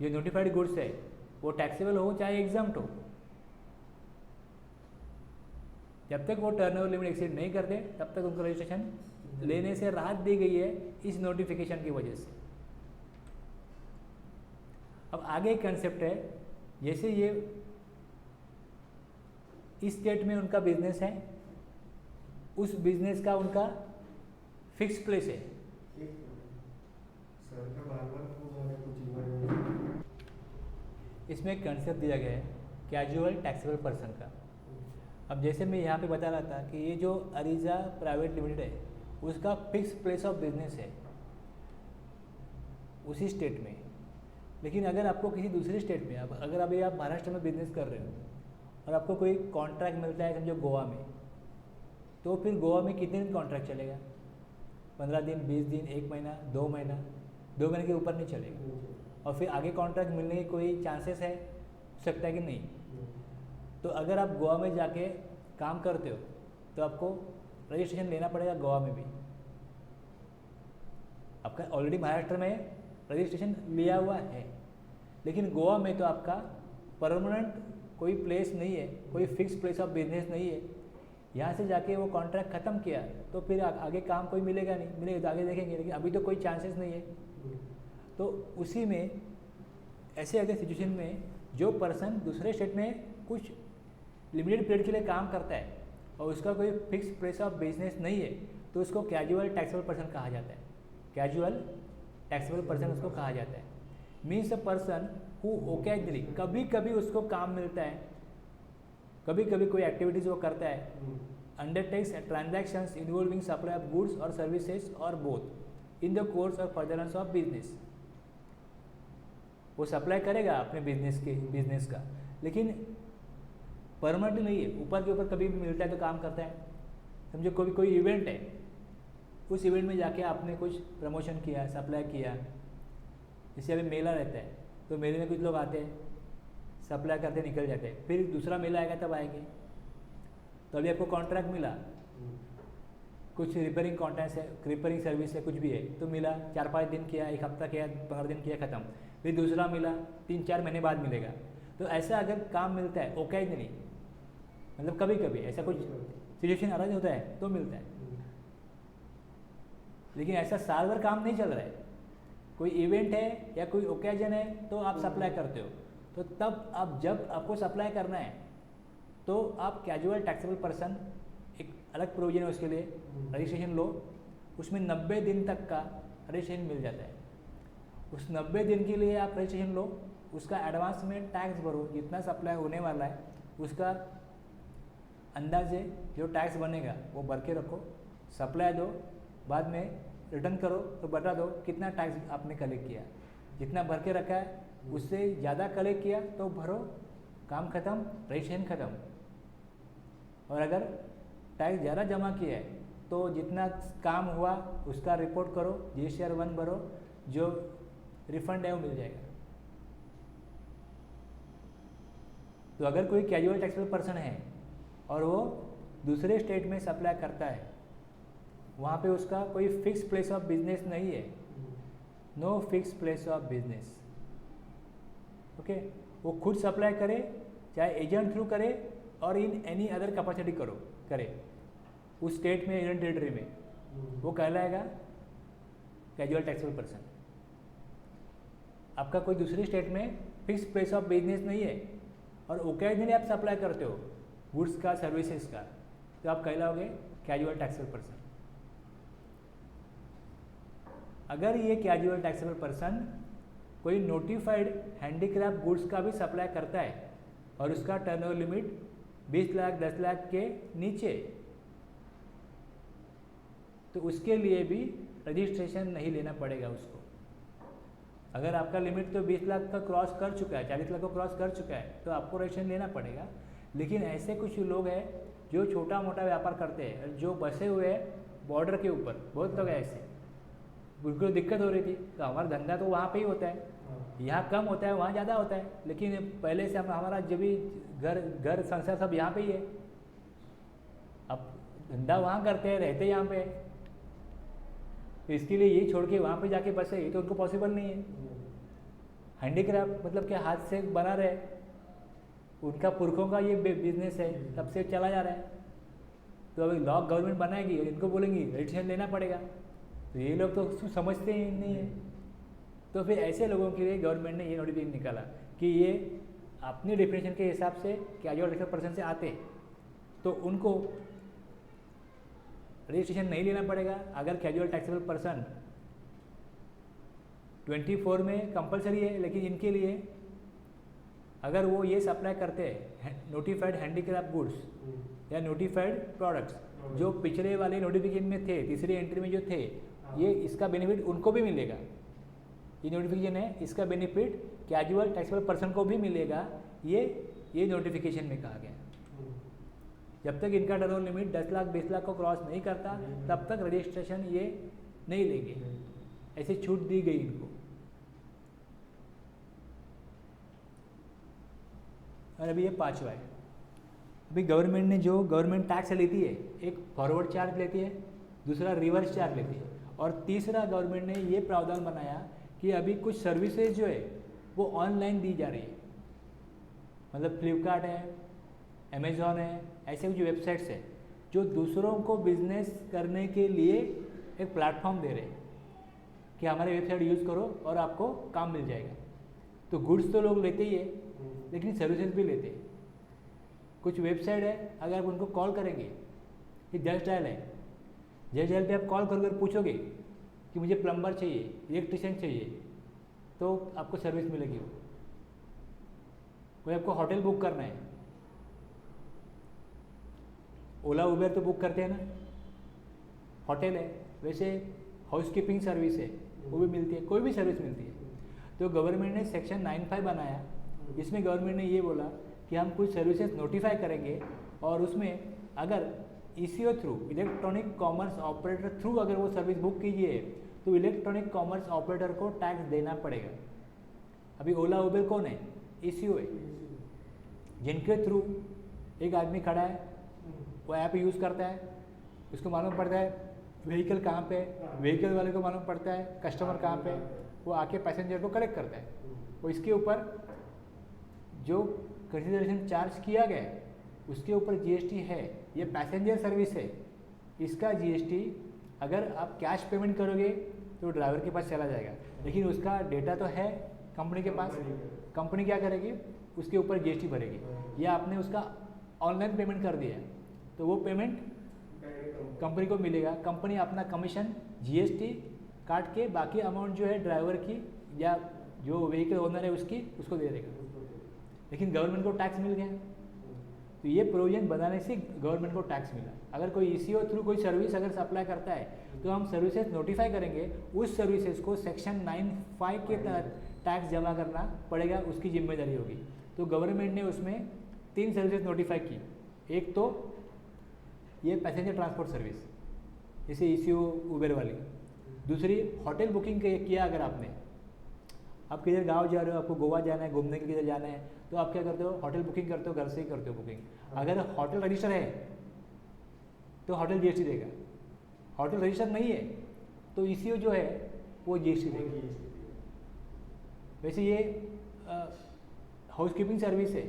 S1: ये नोटिफाइड गुड्स है, वो टैक्सेबल हो चाहे एग्जाम्प्ट हो, जब तक वो टर्नओवर लिमिट एक्सीड नहीं करते तब तक उनको रजिस्ट्रेशन लेने से राहत दी गई है इस नोटिफिकेशन की वजह से। अब आगे एक कंसेप्ट है, जैसे ये इस स्टेट में उनका बिजनेस है, उस बिजनेस का उनका फिक्स प्लेस है।
S2: सर का बार-बार फोन आ रहा है, कुछ इमरजेंसी।
S1: इसमें एक कंसेप्ट दिया गया है कैजुअल टैक्सेबल पर्सन का। अब जैसे मैं यहाँ पे बता रहा था कि ये जो अरीजा प्राइवेट लिमिटेड है उसका फिक्स प्लेस ऑफ बिजनेस है उसी स्टेट में। लेकिन अगर आपको किसी दूसरे स्टेट में, अब अगर अभी आप महाराष्ट्र में बिजनेस कर रहे हो और आपको कोई कॉन्ट्रैक्ट मिलता है समझो गोवा में, तो फिर गोवा में कितने दिन कॉन्ट्रैक्ट चलेगा? 15 दिन, 20 दिन, 1 महीना, 2 महीना, 2 महीने के ऊपर नहीं चलेगा। और फिर आगे कॉन्ट्रैक्ट मिलने की कोई चांसेस है, हो सकता है कि नहीं? तो अगर आप गोवा में जाके काम करते हो तो आपको रजिस्ट्रेशन लेना पड़ेगा गोवा में भी। आपका ऑलरेडी महाराष्ट्र में रजिस्ट्रेशन लिया हुआ है, लेकिन गोवा में तो आपका परमानेंट कोई प्लेस नहीं है, कोई फिक्स प्लेस ऑफ बिजनेस नहीं है। यहाँ से जाके वो कॉन्ट्रैक्ट ख़त्म किया तो फिर आगे काम कोई मिलेगा नहीं, मिलेगा तो आगे देखेंगे, लेकिन अभी तो कोई चांसेस नहीं है। तो उसी में ऐसे अगर सिचुएशन में जो पर्सन दूसरे स्टेट में कुछ लिमिटेड पीरियड के लिए काम करता है और उसका कोई फिक्स प्लेस ऑफ बिजनेस नहीं है, तो उसको कैजुअल टैक्सेबल पर्सन कहा जाता है। कैजुअल टैक्सेबल पर्सन उसको कहा जाता है। Means a person who occasionally, कभी कभी उसको काम मिलता है, कभी कभी कोई एक्टिविटीज़ वो करता है, undertakes transactions involving supply of goods और सर्विसेज और both in the course of furtherance of business. वो सप्लाई करेगा अपने बिजनेस का, लेकिन परमानेंट नहीं है, ऊपर के ऊपर कभी भी मिलता है तो काम करता है। समझो कोई इवेंट है, उस इवेंट में जाके आपने कुछ प्रमोशन किया, सप्लाई किया। जैसे अभी मेला रहता है तो मेले में कुछ लोग आते हैं, सप्लाई करते निकल जाते हैं, फिर दूसरा मेला आएगा तब आएंगे। तो अभी आपको कॉन्ट्रैक्ट मिला, कुछ रिपेयरिंग कॉन्ट्रैक्ट है, रिपेयरिंग सर्विस है, कुछ भी है तो मिला, 4-5 दिन किया, 1 हफ्ता किया, 15 दिन किया, ख़त्म। फिर दूसरा मिला, 3-4 महीने बाद मिलेगा। तो ऐसा अगर काम मिलता है ओकेजनली, मतलब कभी कभी ऐसा कुछ सिचुएशन अराइज होता है तो मिलता है, लेकिन ऐसा साल भर काम नहीं चल रहा है, कोई इवेंट है या कोई ओकेजन है तो आप सप्लाई करते हो। तो तब आप जब आपको सप्लाई करना है तो आप कैजुअल टैक्सेबल पर्सन, एक अलग प्रोविजन है उसके लिए, रजिस्ट्रेशन लो, उसमें 90 दिन तक का रजिस्ट्रेशन मिल जाता है। उस 90 दिन के लिए आप रजिस्ट्रेशन लो, उसका एडवांस में टैक्स भरो, जितना सप्लाई होने वाला है उसका अंदाजे जो टैक्स बनेगा वो भर के रखो, सप्लाई दो, बाद में रिटर्न करो तो बता दो कितना टैक्स आपने कलेक्ट किया। जितना भर के रखा है उससे ज़्यादा कलेक्ट किया तो भरो, काम ख़त्म, रजिस्ट्रेशन ख़त्म। और अगर टैक्स ज़्यादा जमा किया है तो जितना काम हुआ उसका रिपोर्ट करो, GSTR 1 भरो, जो रिफंड है वो मिल जाएगा। तो अगर कोई कैजुअल टैक्सेबल पर्सन है और वो दूसरे स्टेट में सप्लाई करता है, वहाँ पे उसका कोई फिक्स प्लेस ऑफ बिजनेस नहीं है, no fix place of business, okay. वो खुद सप्लाई करे, चाहे एजेंट थ्रू करे और इन एनी अदर कैपेसिटी करे उस स्टेट में, यूनियन टेरिटरी में, वो कहलाएगा कैजुअल टैक्सेबल पर्सन। आपका कोई दूसरी स्टेट में फिक्स प्लेस ऑफ बिजनेस नहीं है और ओकेजनली आप सप्लाई करते हो गुड्स का, सर्विसेज का, तो आप कहलाओगे कैजुअल टैक्सेबल पर्सन। अगर ये कैजुअल टैक्सेबल पर्सन कोई नोटिफाइड हैंडीक्राफ्ट गुड्स का भी सप्लाई करता है और उसका टर्नओवर लिमिट 20 लाख 10 लाख के नीचे, तो उसके लिए भी रजिस्ट्रेशन नहीं लेना पड़ेगा उसको। अगर आपका लिमिट तो 20 लाख का क्रॉस कर चुका है, 40 लाख को क्रॉस कर चुका है, तो आपको रजिस्ट्रेशन लेना पड़ेगा। लेकिन ऐसे कुछ लोग हैं जो छोटा मोटा व्यापार करते हैं, जो बसे हुए हैं बॉर्डर के ऊपर, बहुत लोग ऐसे, उनको दिक्कत हो रही थी, तो हमारा धंधा तो वहाँ पे ही होता है, यहाँ कम होता है वहाँ ज़्यादा होता है, लेकिन पहले से हमारा जब भी घर संसार सब यहाँ पे ही है। अब धंधा वहाँ करते हैं, रहते यहाँ पे, तो इसके लिए ये छोड़ के वहाँ पे जाके बसे, ये तो उनको पॉसिबल नहीं है। हैंडीक्राफ्ट मतलब क्या, हाथ से बना रहे, उनका पुरखों का ये बिजनेस है, तब से चला जा रहा है। तो अभी लॉ गवर्नमेंट बनाएगी और इनको बोलेंगी रजिस्ट्रेशन लेना पड़ेगा, तो ये लोग तो समझते ही नहीं है। तो फिर ऐसे लोगों के लिए गवर्नमेंट ने ये नोटिफिकेशन निकाला कि ये अपनी डेफिनेशन के हिसाब से कैजुअल टैक्सेबल पर्सन से आते तो उनको रजिस्ट्रेशन नहीं लेना पड़ेगा। अगर कैजुअल टैक्सेबल पर्सन 24 में कंपलसरी है, लेकिन इनके लिए अगर वो ये सप्लाई करते हैं नोटिफाइड हैंडीक्राफ्ट गुड्स या नोटिफाइड प्रोडक्ट्स जो पिछले वाले नोटिफिकेशन में थे, तीसरी एंट्री में जो थे, ये इसका बेनिफिट उनको भी मिलेगा। ये नोटिफिकेशन है, इसका बेनिफिट कैजुअल टैक्सेबल पर्सन को भी मिलेगा, ये नोटिफिकेशन में कहा गया। जब तक इनका टर्नओवर लिमिट 10 लाख 20 लाख को क्रॉस नहीं करता तब तक रजिस्ट्रेशन ये नहीं लेंगे, ऐसी छूट दी गई इनको। और अभी ये पांचवा है, अभी गवर्नमेंट ने जो गवर्नमेंट टैक्स लेती है, एक फॉरवर्ड चार्ज लेती है, दूसरा रिवर्स चार्ज लेती है, और तीसरा गवर्नमेंट ने ये प्रावधान बनाया कि अभी कुछ सर्विसेज जो है वो ऑनलाइन दी जा रही है। मतलब फ्लिपकार्ट है, अमेज़ॉन है, ऐसे कुछ वेबसाइट्स है जो दूसरों को बिजनेस करने के लिए एक प्लेटफॉर्म दे रहे हैं कि हमारे वेबसाइट यूज़ करो और आपको काम मिल जाएगा। तो गुड्स तो लोग लेते ही है, लेकिन सर्विसेज भी लेते हैं। कुछ वेबसाइट है, अगर आप उनको कॉल करेंगे, ये जस्ट डायल है, जस्ट डायल पे आप कॉल कर पूछोगे कि मुझे प्लम्बर चाहिए, इलेक्ट्रिशियन चाहिए, तो आपको सर्विस मिलेगी। वो कोई आपको होटल बुक करना है, ओला उबेर तो बुक करते हैं ना, होटल है, वैसे हाउसकीपिंग सर्विस है वो भी मिलती है, कोई भी सर्विस मिलती है। तो गवर्नमेंट ने सेक्शन 95 बनाया, इसमें गवर्नमेंट ने ये बोला कि हम कुछ सर्विसेज नोटिफाई करेंगे और उसमें अगर eco through, electronic commerce operator through अगर वो सर्विस बुक कीजिए तो इलेक्ट्रॉनिक कॉमर्स ऑपरेटर को टैक्स देना पड़ेगा। अभी ओला उबेर कौन है? ईसीओ है, जिनके थ्रू एक आदमी खड़ा है, वो ऐप यूज़ करता है, उसको मालूम पड़ता है व्हीकल कहाँ पे, व्हीकल वाले को मालूम पड़ता है कस्टमर कहाँ पे, वो आके पैसेंजर को कलेक्ट करता है। वो इसके ऊपर जो कंसिडरेशन चार्ज किया गया है उसके ऊपर जीएसटी है। ये पैसेंजर सर्विस है, इसका जीएसटी अगर आप कैश पेमेंट करोगे तो ड्राइवर के पास चला जाएगा, लेकिन उसका डेटा तो है कंपनी के पास। कंपनी क्या करेगी? उसके ऊपर जीएसटी भरेगी। या आपने उसका ऑनलाइन पेमेंट कर दिया तो वो पेमेंट कंपनी को मिलेगा। कंपनी अपना कमीशन जीएसटी काट के बाकी अमाउंट जो है ड्राइवर की या जो व्हीकल ओनर है उसको दे देगा, लेकिन गवर्नमेंट को टैक्स मिल गया। तो ये प्रोविजन बनाने से गवर्नमेंट को टैक्स मिला। अगर कोई ईसीओ थ्रू कोई सर्विस अगर सप्लाई करता है तो हम सर्विसेज नोटिफाई करेंगे, उस सर्विसेज को सेक्शन 95 के तहत टैक्स जमा करना पड़ेगा, उसकी जिम्मेदारी होगी। तो गवर्नमेंट ने उसमें 3 सर्विसेज नोटिफाई की। एक तो ये पैसेंजर ट्रांसपोर्ट सर्विस, जैसे ईसीओ उबेर वाली। दूसरी होटल बुकिंग किया अगर आपने, आप किधर गांव जा रहे हो, आपको गोवा जाना है, घूमने के लिए जाना है, तो आप क्या करते हो? होटल बुकिंग करते हो, घर से ही करते हो बुकिंग। अगर होटल रजिस्टर है तो होटल जीएसटी देगा, होटल रजिस्टर नहीं है तो ईसीओ जो है वो जीएसटी देगा। वैसे ये हाउसकीपिंग सर्विस है,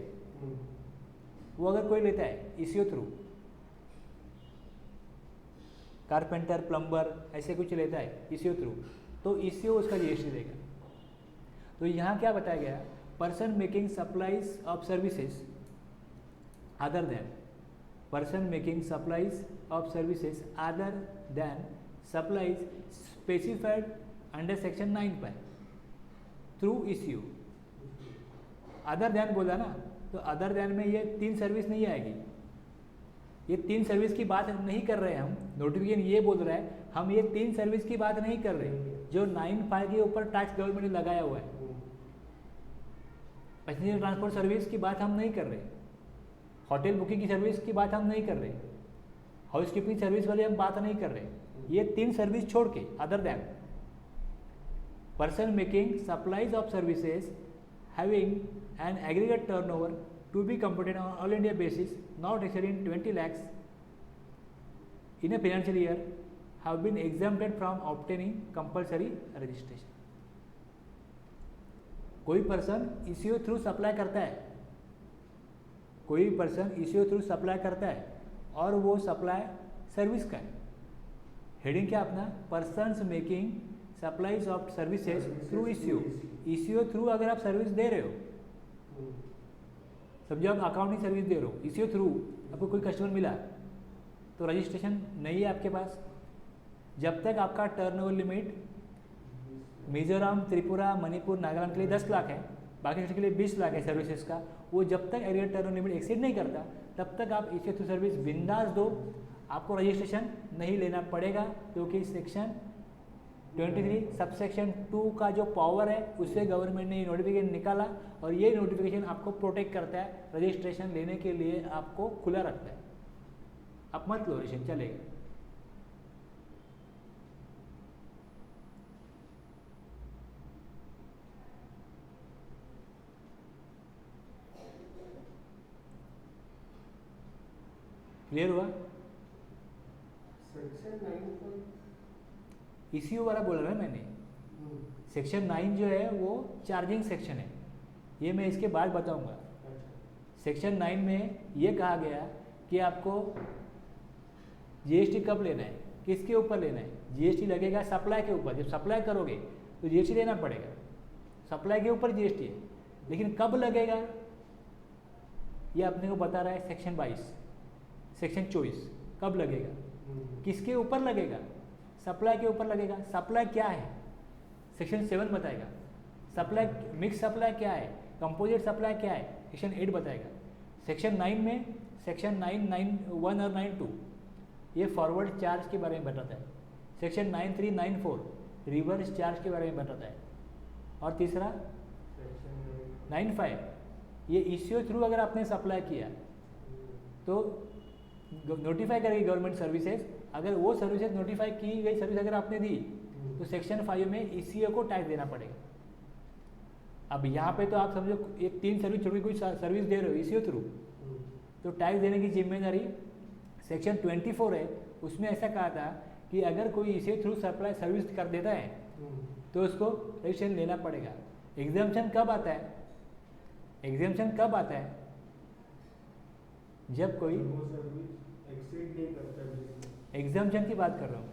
S1: वो अगर कोई लेता है ईसीओ थ्रू, कारपेंटर, प्लम्बर ऐसे कुछ लेता है ईसीओ थ्रू, तो ईसीओ उसका जीएसटी देगा। तो यहाँ क्या बताया गया? Person making supplies of services other than, person making supplies of services other than supplies specified under section 95 through eco. Other than बोला ना, तो अदर देन में ये 3 सर्विस नहीं आएगी। ये 3 सर्विस की बात नहीं कर रहे हैं हम, नोटिफिकेशन ये बोल रहा है हम ये 3 सर्विस की बात नहीं कर रहे जो 95 के ऊपर टैक्स गवर्नमेंट ने लगाया हुआ है। पैसेंजर ट्रांसपोर्ट सर्विस की बात हम नहीं कर रहे, होटल बुकिंग की सर्विस की बात हम नहीं कर रहे, हाउसकीपिंग सर्विस वाली हम बात नहीं कर रहे। ये 3 सर्विस छोड़ के other than person making supplies of services having an aggregate turnover to be computed on all India basis not exceeding 20 lakhs in a financial year have been exempted from obtaining compulsory registration. कोई person eco through supply करता है, कोई person eco through supply करता है और वो supply service का है। हेडिंग क्या अपना, persons making supplies of services through eco. Eco through अगर आप सर्विस दे रहे हो, समझो आप अकाउंटिंग सर्विस दे रहे हो ईसीओ थ्रू, आपको कोई कस्टमर मिला तो रजिस्ट्रेशन नहीं है आपके पास। जब तक आपका टर्नओवर लिमिट मिजोरम, त्रिपुरा, मणिपुर, नागालैंड के लिए 10 लाख है, बाकी स्टेट के लिए 20 लाख है सर्विसेज का, वो जब तक एग्रीगेट टर्नओवर लिमिट एक्सीड नहीं करता तब तक आप ईसीओ थ्रू सर्विस बिंदास दो, आपको रजिस्ट्रेशन नहीं लेना पड़ेगा, क्योंकि सेक्शन 23 सबसेक्शन 2 का जो पावर है उससे गवर्नमेंट ने ये नोटिफिकेशन निकाला और ये नोटिफिकेशन आपको प्रोटेक्ट करता है, रजिस्ट्रेशन लेने के लिए आपको खुला रखता है। आप मत लो रजिस्ट्रेशन, चलेगा। क्लियर हुआ?
S2: सेक्शन 9 पर
S1: ईसीओ वाला बोला ना मैंने। सेक्शन 9 जो है वो चार्जिंग सेक्शन है, ये मैं इसके बाद बताऊंगा। सेक्शन 9 में ये कहा गया कि आपको जीएसटी कब लेना है, किसके ऊपर लेना है। जीएसटी लगेगा सप्लाई के ऊपर, जब सप्लाई करोगे तो जीएसटी लेना पड़ेगा, सप्लाई के ऊपर जीएसटी है। लेकिन कब लगेगा ये अपने को बता रहा है सेक्शन 22, सेक्शन 24 कब लगेगा, किसके ऊपर लगेगा, सप्लाई के ऊपर लगेगा। सप्लाई क्या है सेक्शन 7 बताएगा, सप्लाई मिक्स सप्लाई क्या है, कंपोजिट सप्लाई क्या है सेक्शन 8 बताएगा। सेक्शन 9 में सेक्शन 9(1) और 9(2) ये फॉरवर्ड चार्ज के बारे में बताता है। सेक्शन 9(3), 9(4) रिवर्स चार्ज के बारे में बताता है। और तीसरा 9(5) ये ईसीओ थ्रू अगर आपने सप्लाई किया तो नोटिफाई करेगी गवर्नमेंट सर्विसेज। अगर वो सर्विसेज नोटिफाई की गई सर्विस अगर आपने दी तो सेक्शन 5 में ईसीओ को टैक्स देना पड़ेगा। अब यहाँ पे तो आप समझो एक 3 सर्विस छोड़ के कोई सर्विस दे रहे हो ईसीओ थ्रू, तो टैक्स देने की जिम्मेदारी सेक्शन 24 है। उसमें ऐसा कहा था कि अगर कोई ईसीओ थ्रू सप्लाई सर्विस कर देता है तो उसको रजिस्ट्रेशन लेना पड़ेगा। एग्जाम्पशन कब आता है, एग्जाम्पशन कब आता है, जब कोई एग्जाम्पशन की बात कर रहा हूँ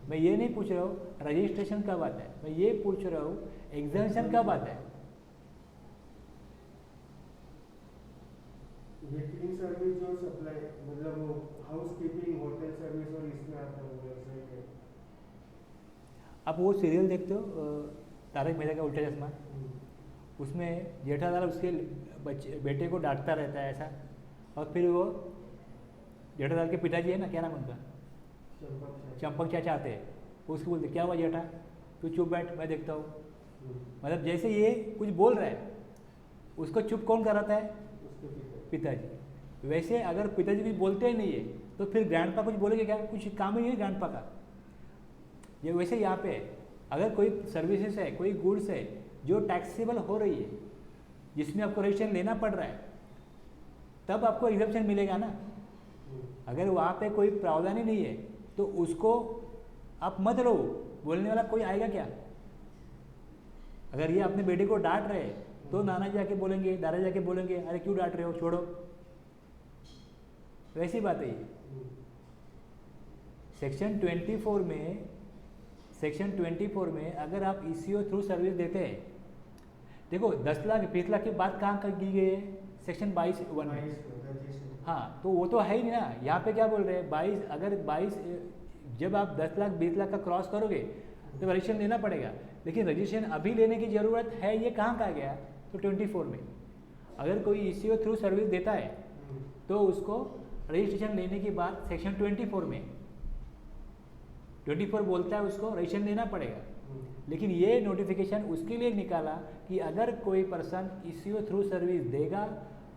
S1: मैं, ये नहीं पूछ रहा हूँ रजिस्ट्रेशन कब आता है, मैं ये पूछ रहा हूँ एग्जाम्पशन कब आता है।
S2: ये 3 सर्विस जो सप्लाई मतलब वो हाउस कीपिंग, होटल सर्विस और इसमें आता है वो वेबसाइट है।
S1: आप वो सीरियल देखते हो तारक मेहता का उल्टा चश्मा, उसमें जेठालाल उसके बेटे को डांटता रहता है ऐसा, और फिर वो जेठालाल के पिताजी है ना, क्या नाम उनका, चंपक चाचा आते हैं, वो उसको बोलते क्या हुआ जेठा तू चुप बैठ मैं देखता हूँ। मतलब जैसे ये कुछ बोल रहा है उसको चुप कौन कराता है, पिताजी। वैसे अगर पिताजी भी बोलते ही नहीं है तो फिर ग्रैंडपा कुछ बोलेंगे क्या, कुछ काम ही नहीं है ग्रैंडपा का। ये वैसे यहाँ पे अगर कोई सर्विसेज है, कोई गुड्स है जो टैक्सेबल हो रही है, जिसमें आपको रजिस्ट्रेशन लेना पड़ रहा है, तब आपको एग्जम्पशन मिलेगा ना। अगर वहाँ पे कोई प्रावधान ही नहीं है तो उसको आप मत लो, बोलने वाला कोई आएगा क्या। अगर ये अपने बेटे को डांट रहे तो नाना जाके बोलेंगे, दादा जाके बोलेंगे अरे क्यों डांट रहे हो, छोड़ो। वैसी बात है ये। सेक्शन 24 में अगर आप ईसीओ थ्रू सर्विस देते हैं, देखो 10 लाख 20 लाख की बात कहाँ की गई है, सेक्शन 22(1) में। हाँ तो वो तो है ही नहीं ना। यहाँ पे क्या बोल रहे हैं 22, अगर 22 जब आप 10 लाख 20 लाख का क्रॉस करोगे तो रजिस्ट्रेशन लेना पड़ेगा। लेकिन रजिस्ट्रेशन अभी लेने की ज़रूरत है ये कहाँ कहा गया, तो 24 में। अगर कोई ईसीओ थ्रू सर्विस देता है तो उसको रजिस्ट्रेशन लेने के बाद सेक्शन 24 में 24 बोलता है उसको रजिस्ट्रेशन लेना पड़ेगा। लेकिन ये नोटिफिकेशन उसके लिए निकाला कि अगर कोई पर्सन ईसीओ थ्रू सर्विस देगा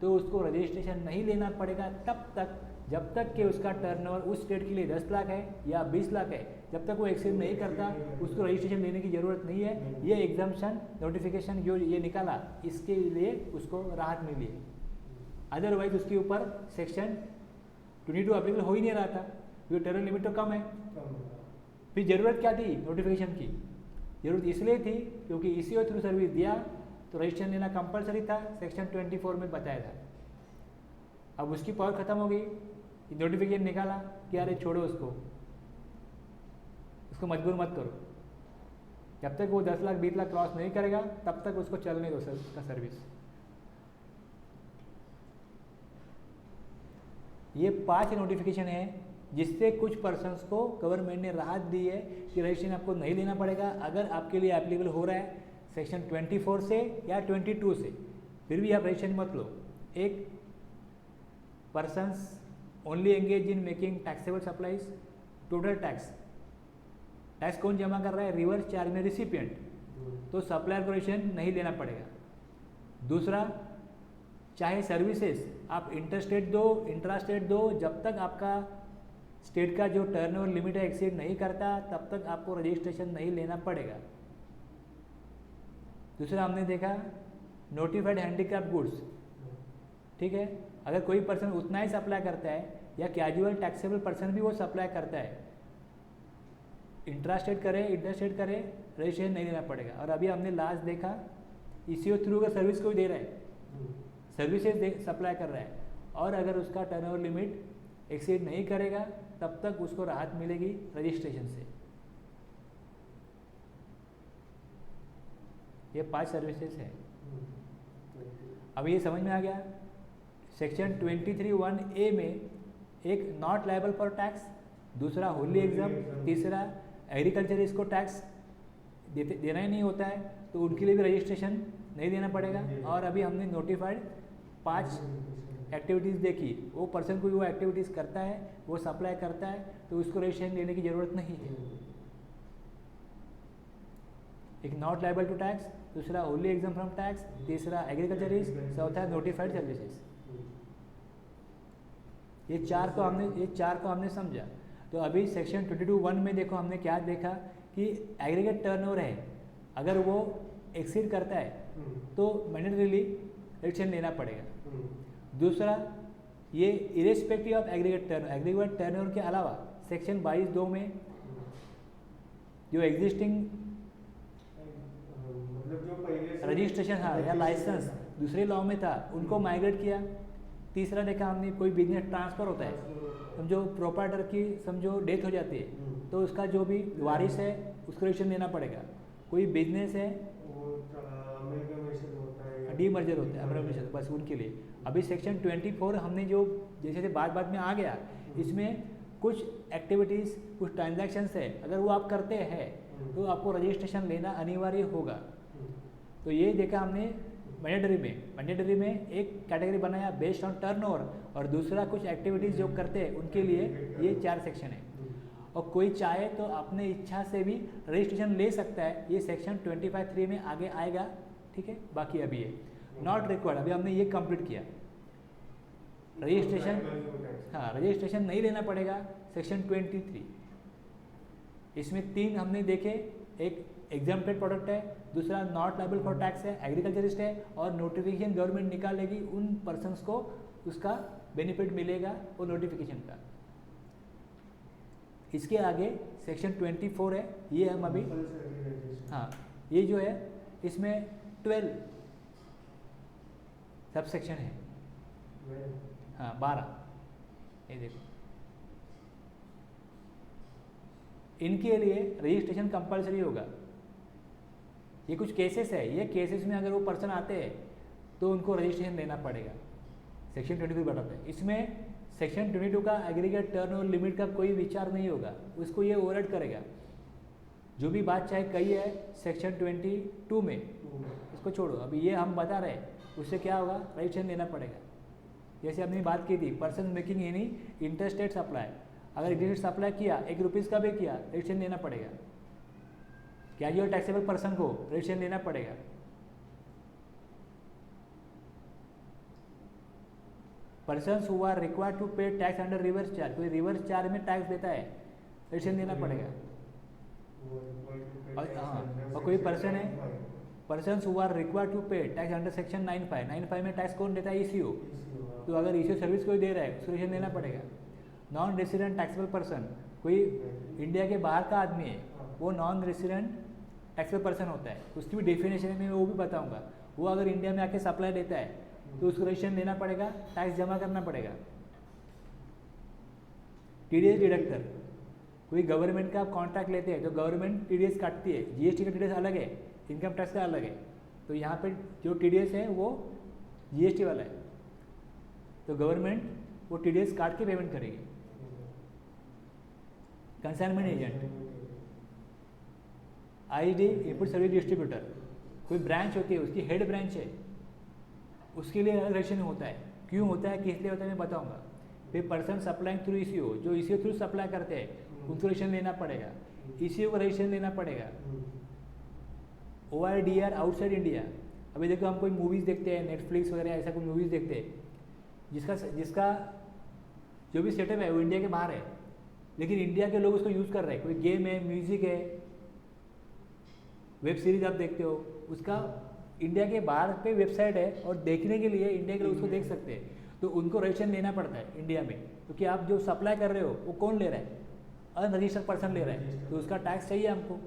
S1: तो उसको रजिस्ट्रेशन नहीं लेना पड़ेगा तब तक जब तक कि उसका टर्नओवर उस स्टेट के लिए 10 लाख है या 20 लाख है, जब तक वो एक्सीड नहीं करता उसको रजिस्ट्रेशन लेने की ज़रूरत नहीं है। ये एग्जाम्पशन नोटिफिकेशन जो ये निकाला इसके लिए उसको राहत मिली है। अदरवाइज उसके ऊपर सेक्शन 22 अप्लीकेबल हो ही नहीं रहा था। क्योंकि टर्नओवर लिमिट तो कम है।
S2: कम है।
S1: फिर ज़रूरत क्या थी नोटिफिकेशन की? ज़रूरत इसलिए थी क्योंकि ईसीओ थ्रू सर्विस दिया तो रजिस्ट्रेशन लेना कंपलसरी था, सेक्शन 24 में बताया था। अब उसकी पावर ख़त्म हो गई, नोटिफिकेशन निकाला कि अरे छोड़ो उसको मजबूर मत करो, जब तक वो 10 लाख 20 लाख क्रॉस नहीं करेगा तब तक उसको चलने दो उसका सर्विस। ये 5 नोटिफिकेशन है जिससे कुछ पर्सन्स को गवर्नमेंट ने राहत दी है कि रजिस्ट्रेशन आपको नहीं लेना पड़ेगा अगर आपके लिए एप्लीकेबल हो रहा है सेक्शन 24 से या 22 से, फिर भी आप रजिस्ट्रेशन मत लो। एक, persons only engage in making taxable supplies, total tax कौन जमा कर रहा है? रिवर्स चार्ज में रिसिपिएंट, तो सप्लायर को रजिस्ट्रेशन नहीं लेना पड़ेगा। दूसरा, चाहे सर्विसेज आप इंटरस्टेट दो इंट्रास्टेट दो, जब तक आपका स्टेट का जो टर्नओवर लिमिट है एक्सीड नहीं करता तब तक आपको रजिस्ट्रेशन नहीं लेना पड़ेगा। दूसरा हमने देखा नोटिफाइड हैंडीक्राफ्ट गुड्स, ठीक है, अगर कोई पर्सन उतना ही सप्लाई करता है या कैजुअल टैक्सेबल पर्सन भी वो सप्लाई करता है, इंट्रास्टेट करे इंटरस्टेट करे, रजिस्ट्रेशन नहीं लेना पड़ेगा। और अभी हमने लास्ट देखा ईसीओ थ्रू अगर सर्विस कोई दे रहा है, सर्विसेज सप्लाई कर रहा है और अगर उसका टर्नओवर लिमिट एक्सीड नहीं करेगा तब तक उसको राहत मिलेगी रजिस्ट्रेशन से। ये 5 सर्विसेज है। अब ये समझ में आ गया। सेक्शन 23(1)(a) में एक नॉट लायबल फॉर टैक्स, दूसरा होली एग्जाम, तीसरा एग्रीकल्चर इसको टैक्स देना ही नहीं होता है तो उनके लिए भी रजिस्ट्रेशन नहीं देना पड़ेगा। और अभी हमने नोटिफाइड 5 एक्टिविटीज़ देखी, वो पर्सन कोई वो एक्टिविटीज़ करता है, वो सप्लाई करता है तो उसको रजिस्ट्रेशन लेने की ज़रूरत नहीं है। एक नॉट लायबल टू टैक्स, दूसरा होली एग्जाम फ्रॉम टैक्स, तीसरा एग्रीकल्चर इज, चौथा नोटिफाइड सर्विसेज। ये चार को हमने समझा। तो अभी सेक्शन 22(1) में देखो हमने क्या देखा कि एग्रीगेट टर्नओवर है, अगर वो एक्सीड करता है तो मैंडेटरीली रजिस्ट्रेशन लेना पड़ेगा। दूसरा, ये इरेस्पेक्टिव ऑफ एग्रीगेट टर्नओवर के अलावा सेक्शन 22(2) में जो एग्जिस्टिंग
S2: मतलब जो पहले
S1: रजिस्ट्रेशन या लाइसेंस दूसरे लॉ में था उनको माइग्रेट किया। तीसरा देखा हमने कोई बिजनेस ट्रांसफ़र होता है, समझो प्रोप्राइटर की समझो डेथ हो जाती है तो उसका जो भी वारिस है उसको रजिस्ट्रेशन लेना पड़ेगा। कोई बिजनेस है डीमर्जर होता है अमरमेशन, बस उनके लिए। अभी सेक्शन 24 हमने जो जैसे बाद में आ गया, इसमें कुछ एक्टिविटीज़ कुछ ट्रांजैक्शंस है अगर वो आप करते हैं तो आपको रजिस्ट्रेशन लेना अनिवार्य होगा। तो ये देखा हमने मैंडेटरी में एक कैटेगरी बनाया बेस्ड ऑन टर्नओवर और दूसरा कुछ एक्टिविटीज़ जो करते हैं उनके लिए ये 4 सेक्शन है। और कोई चाहे तो अपने इच्छा से भी रजिस्ट्रेशन ले सकता है, ये सेक्शन 25(3) में आगे आएगा, ठीक है। बाकी अभी है नॉट रिक्वायर्ड, अभी हमने ये कंप्लीट किया। रजिस्ट्रेशन नहीं लेना पड़ेगा सेक्शन 23। इसमें 3 हमने देखे, एक एग्जाम्प्टेड प्रोडक्ट है, दूसरा नॉट लायबल फॉर टैक्स है, एग्रीकल्चरिस्ट है, और नोटिफिकेशन गवर्नमेंट निकालेगी उन पर्सन्स को उसका बेनिफिट मिलेगा वो नोटिफिकेशन का। इसके आगे सेक्शन 24 है, ये हम अभी ये जो है इसमें 12 सब सेक्शन है, 12 ये देखो। इनके लिए रजिस्ट्रेशन कंपलसरी होगा। ये कुछ केसेस है, ये केसेस में अगर वो पर्सन आते हैं तो उनको रजिस्ट्रेशन लेना पड़ेगा, सेक्शन 22 बताता है। इसमें सेक्शन 22 का एग्रीगेट टर्नओवर लिमिट का कोई विचार नहीं होगा, उसको ये ओवरराइड करेगा। जो भी बात चाहे कही है सेक्शन 22 में, इसको छोड़ो। अभी ये हम बता रहे हैं, उससे क्या होगा, रजिस्ट्रेशन लेना पड़ेगा। जैसे हमने बात की थी, person making any interstate supply, अगर इंटरस्टेट सप्लाई किया ₹1 का भी किया, रजिस्ट्रेशन लेना पड़ेगा। कैजुअल टैक्सेबल पर्सन को रजिस्ट्रेशन लेना पड़ेगा। Persons who are required to pay tax under reverse charge, कोई रिवर्स चार्ज में टैक्स देता है, रजिस्ट्रेशन देना पड़ेगा। और कोई पर्सन है, persons who are required to pay tax under section 95 में टैक्स कौन देता है, ईसीओ। तो अगर ईसीओ सर्विस कोई दे रहा है उसको रजिस्ट्रेशन देना पड़ेगा। नॉन रेसिडेंट टैक्सेबल पर्सन कोई इंडिया के बाहर का आदमी है, वो नॉन रेसिडेंट टैक्सेबल पर्सन होता है, उसकी भी डेफिनेशन में वो भी बताऊंगा। वो अगर इंडिया में आके सप्लाई देता है तो उसको रजिस्ट्रेशन लेना पड़ेगा, टैक्स जमा करना पड़ेगा। टीडीएस डिडक्टर, कोई गवर्नमेंट का आप कॉन्ट्रैक्ट लेते हैं तो गवर्नमेंट टीडीएस काटती है, जीएसटी का टीडीएस अलग है, इनकम टैक्स का अलग है। तो यहाँ पे जो टीडीएस है वो जीएसटी वाला है, तो गवर्नमेंट वो टीडीएस काट के पेमेंट करेगी। Consignment agent, ID input service distributor, कोई ब्रांच होती है, उसकी हेड ब्रांच है, उसके लिए अलग रजिस्ट्रेशन होता है। क्यों होता है, किस लिए होता है, मैं बताऊंगा। फिर पर्सन सप्लाइंग थ्रू ईसीओ, जो ईसीओ थ्रू सप्लाई करते हैं उनको रजिस्ट्रेशन लेना पड़ेगा, ईसीओ को रजिस्ट्रेशन लेना पड़ेगा। OIDR आउटसाइड इंडिया, अभी देखो हम कोई मूवीज़ देखते हैं, नेटफ्लिक्स वगैरह ऐसा कोई मूवीज़ देखते हैं जिसका जो भी सेटअप है वो इंडिया के बाहर है, लेकिन इंडिया के लोग उसको यूज़ कर रहे हैं। कोई गेम है, म्यूज़िक है, वेब सीरीज आप देखते हो, उसका इंडिया के बाहर पे वेबसाइट है और देखने के लिए इंडिया के लोग उसको देख सकते हैं, तो उनको रजिस्ट्रेशन लेना पड़ता है इंडिया में, क्योंकि आप जो सप्लाई कर रहे हो वो कौन ले रहा है, अनरजिस्टर्ड पर्सन ले रहा है, तो उसका टैक्स चाहिए हमको।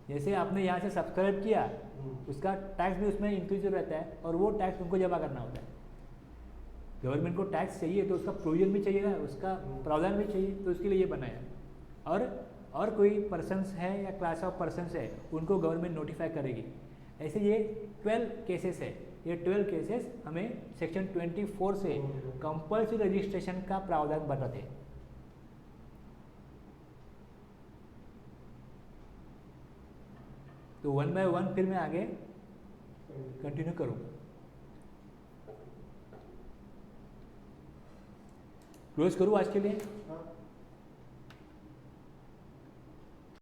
S1: जैसे आपने यहाँ से सब्सक्राइब किया, उसका टैक्स भी उसमें इंक्लूसिव रहता है और वो टैक्स उनको जमा करना होता है। गवर्नमेंट को टैक्स चाहिए तो उसका प्रोविजन भी चाहिए ना, उसका प्रावधान भी चाहिए, तो उसके लिए ये बनाया। और कोई पर्सन्स है या क्लास ऑफ पर्सन्स है, उनको गवर्नमेंट नोटिफाई करेगी। ऐसे ये 12 केसेस है, ये 12 केसेस हमें सेक्शन 24 से कंपल्सरी रजिस्ट्रेशन का प्रावधान बताते हैं। तो 1 बाय 1 फिर मैं आगे कंटिन्यू करूँ। क्लोज करूँ आज के लिए।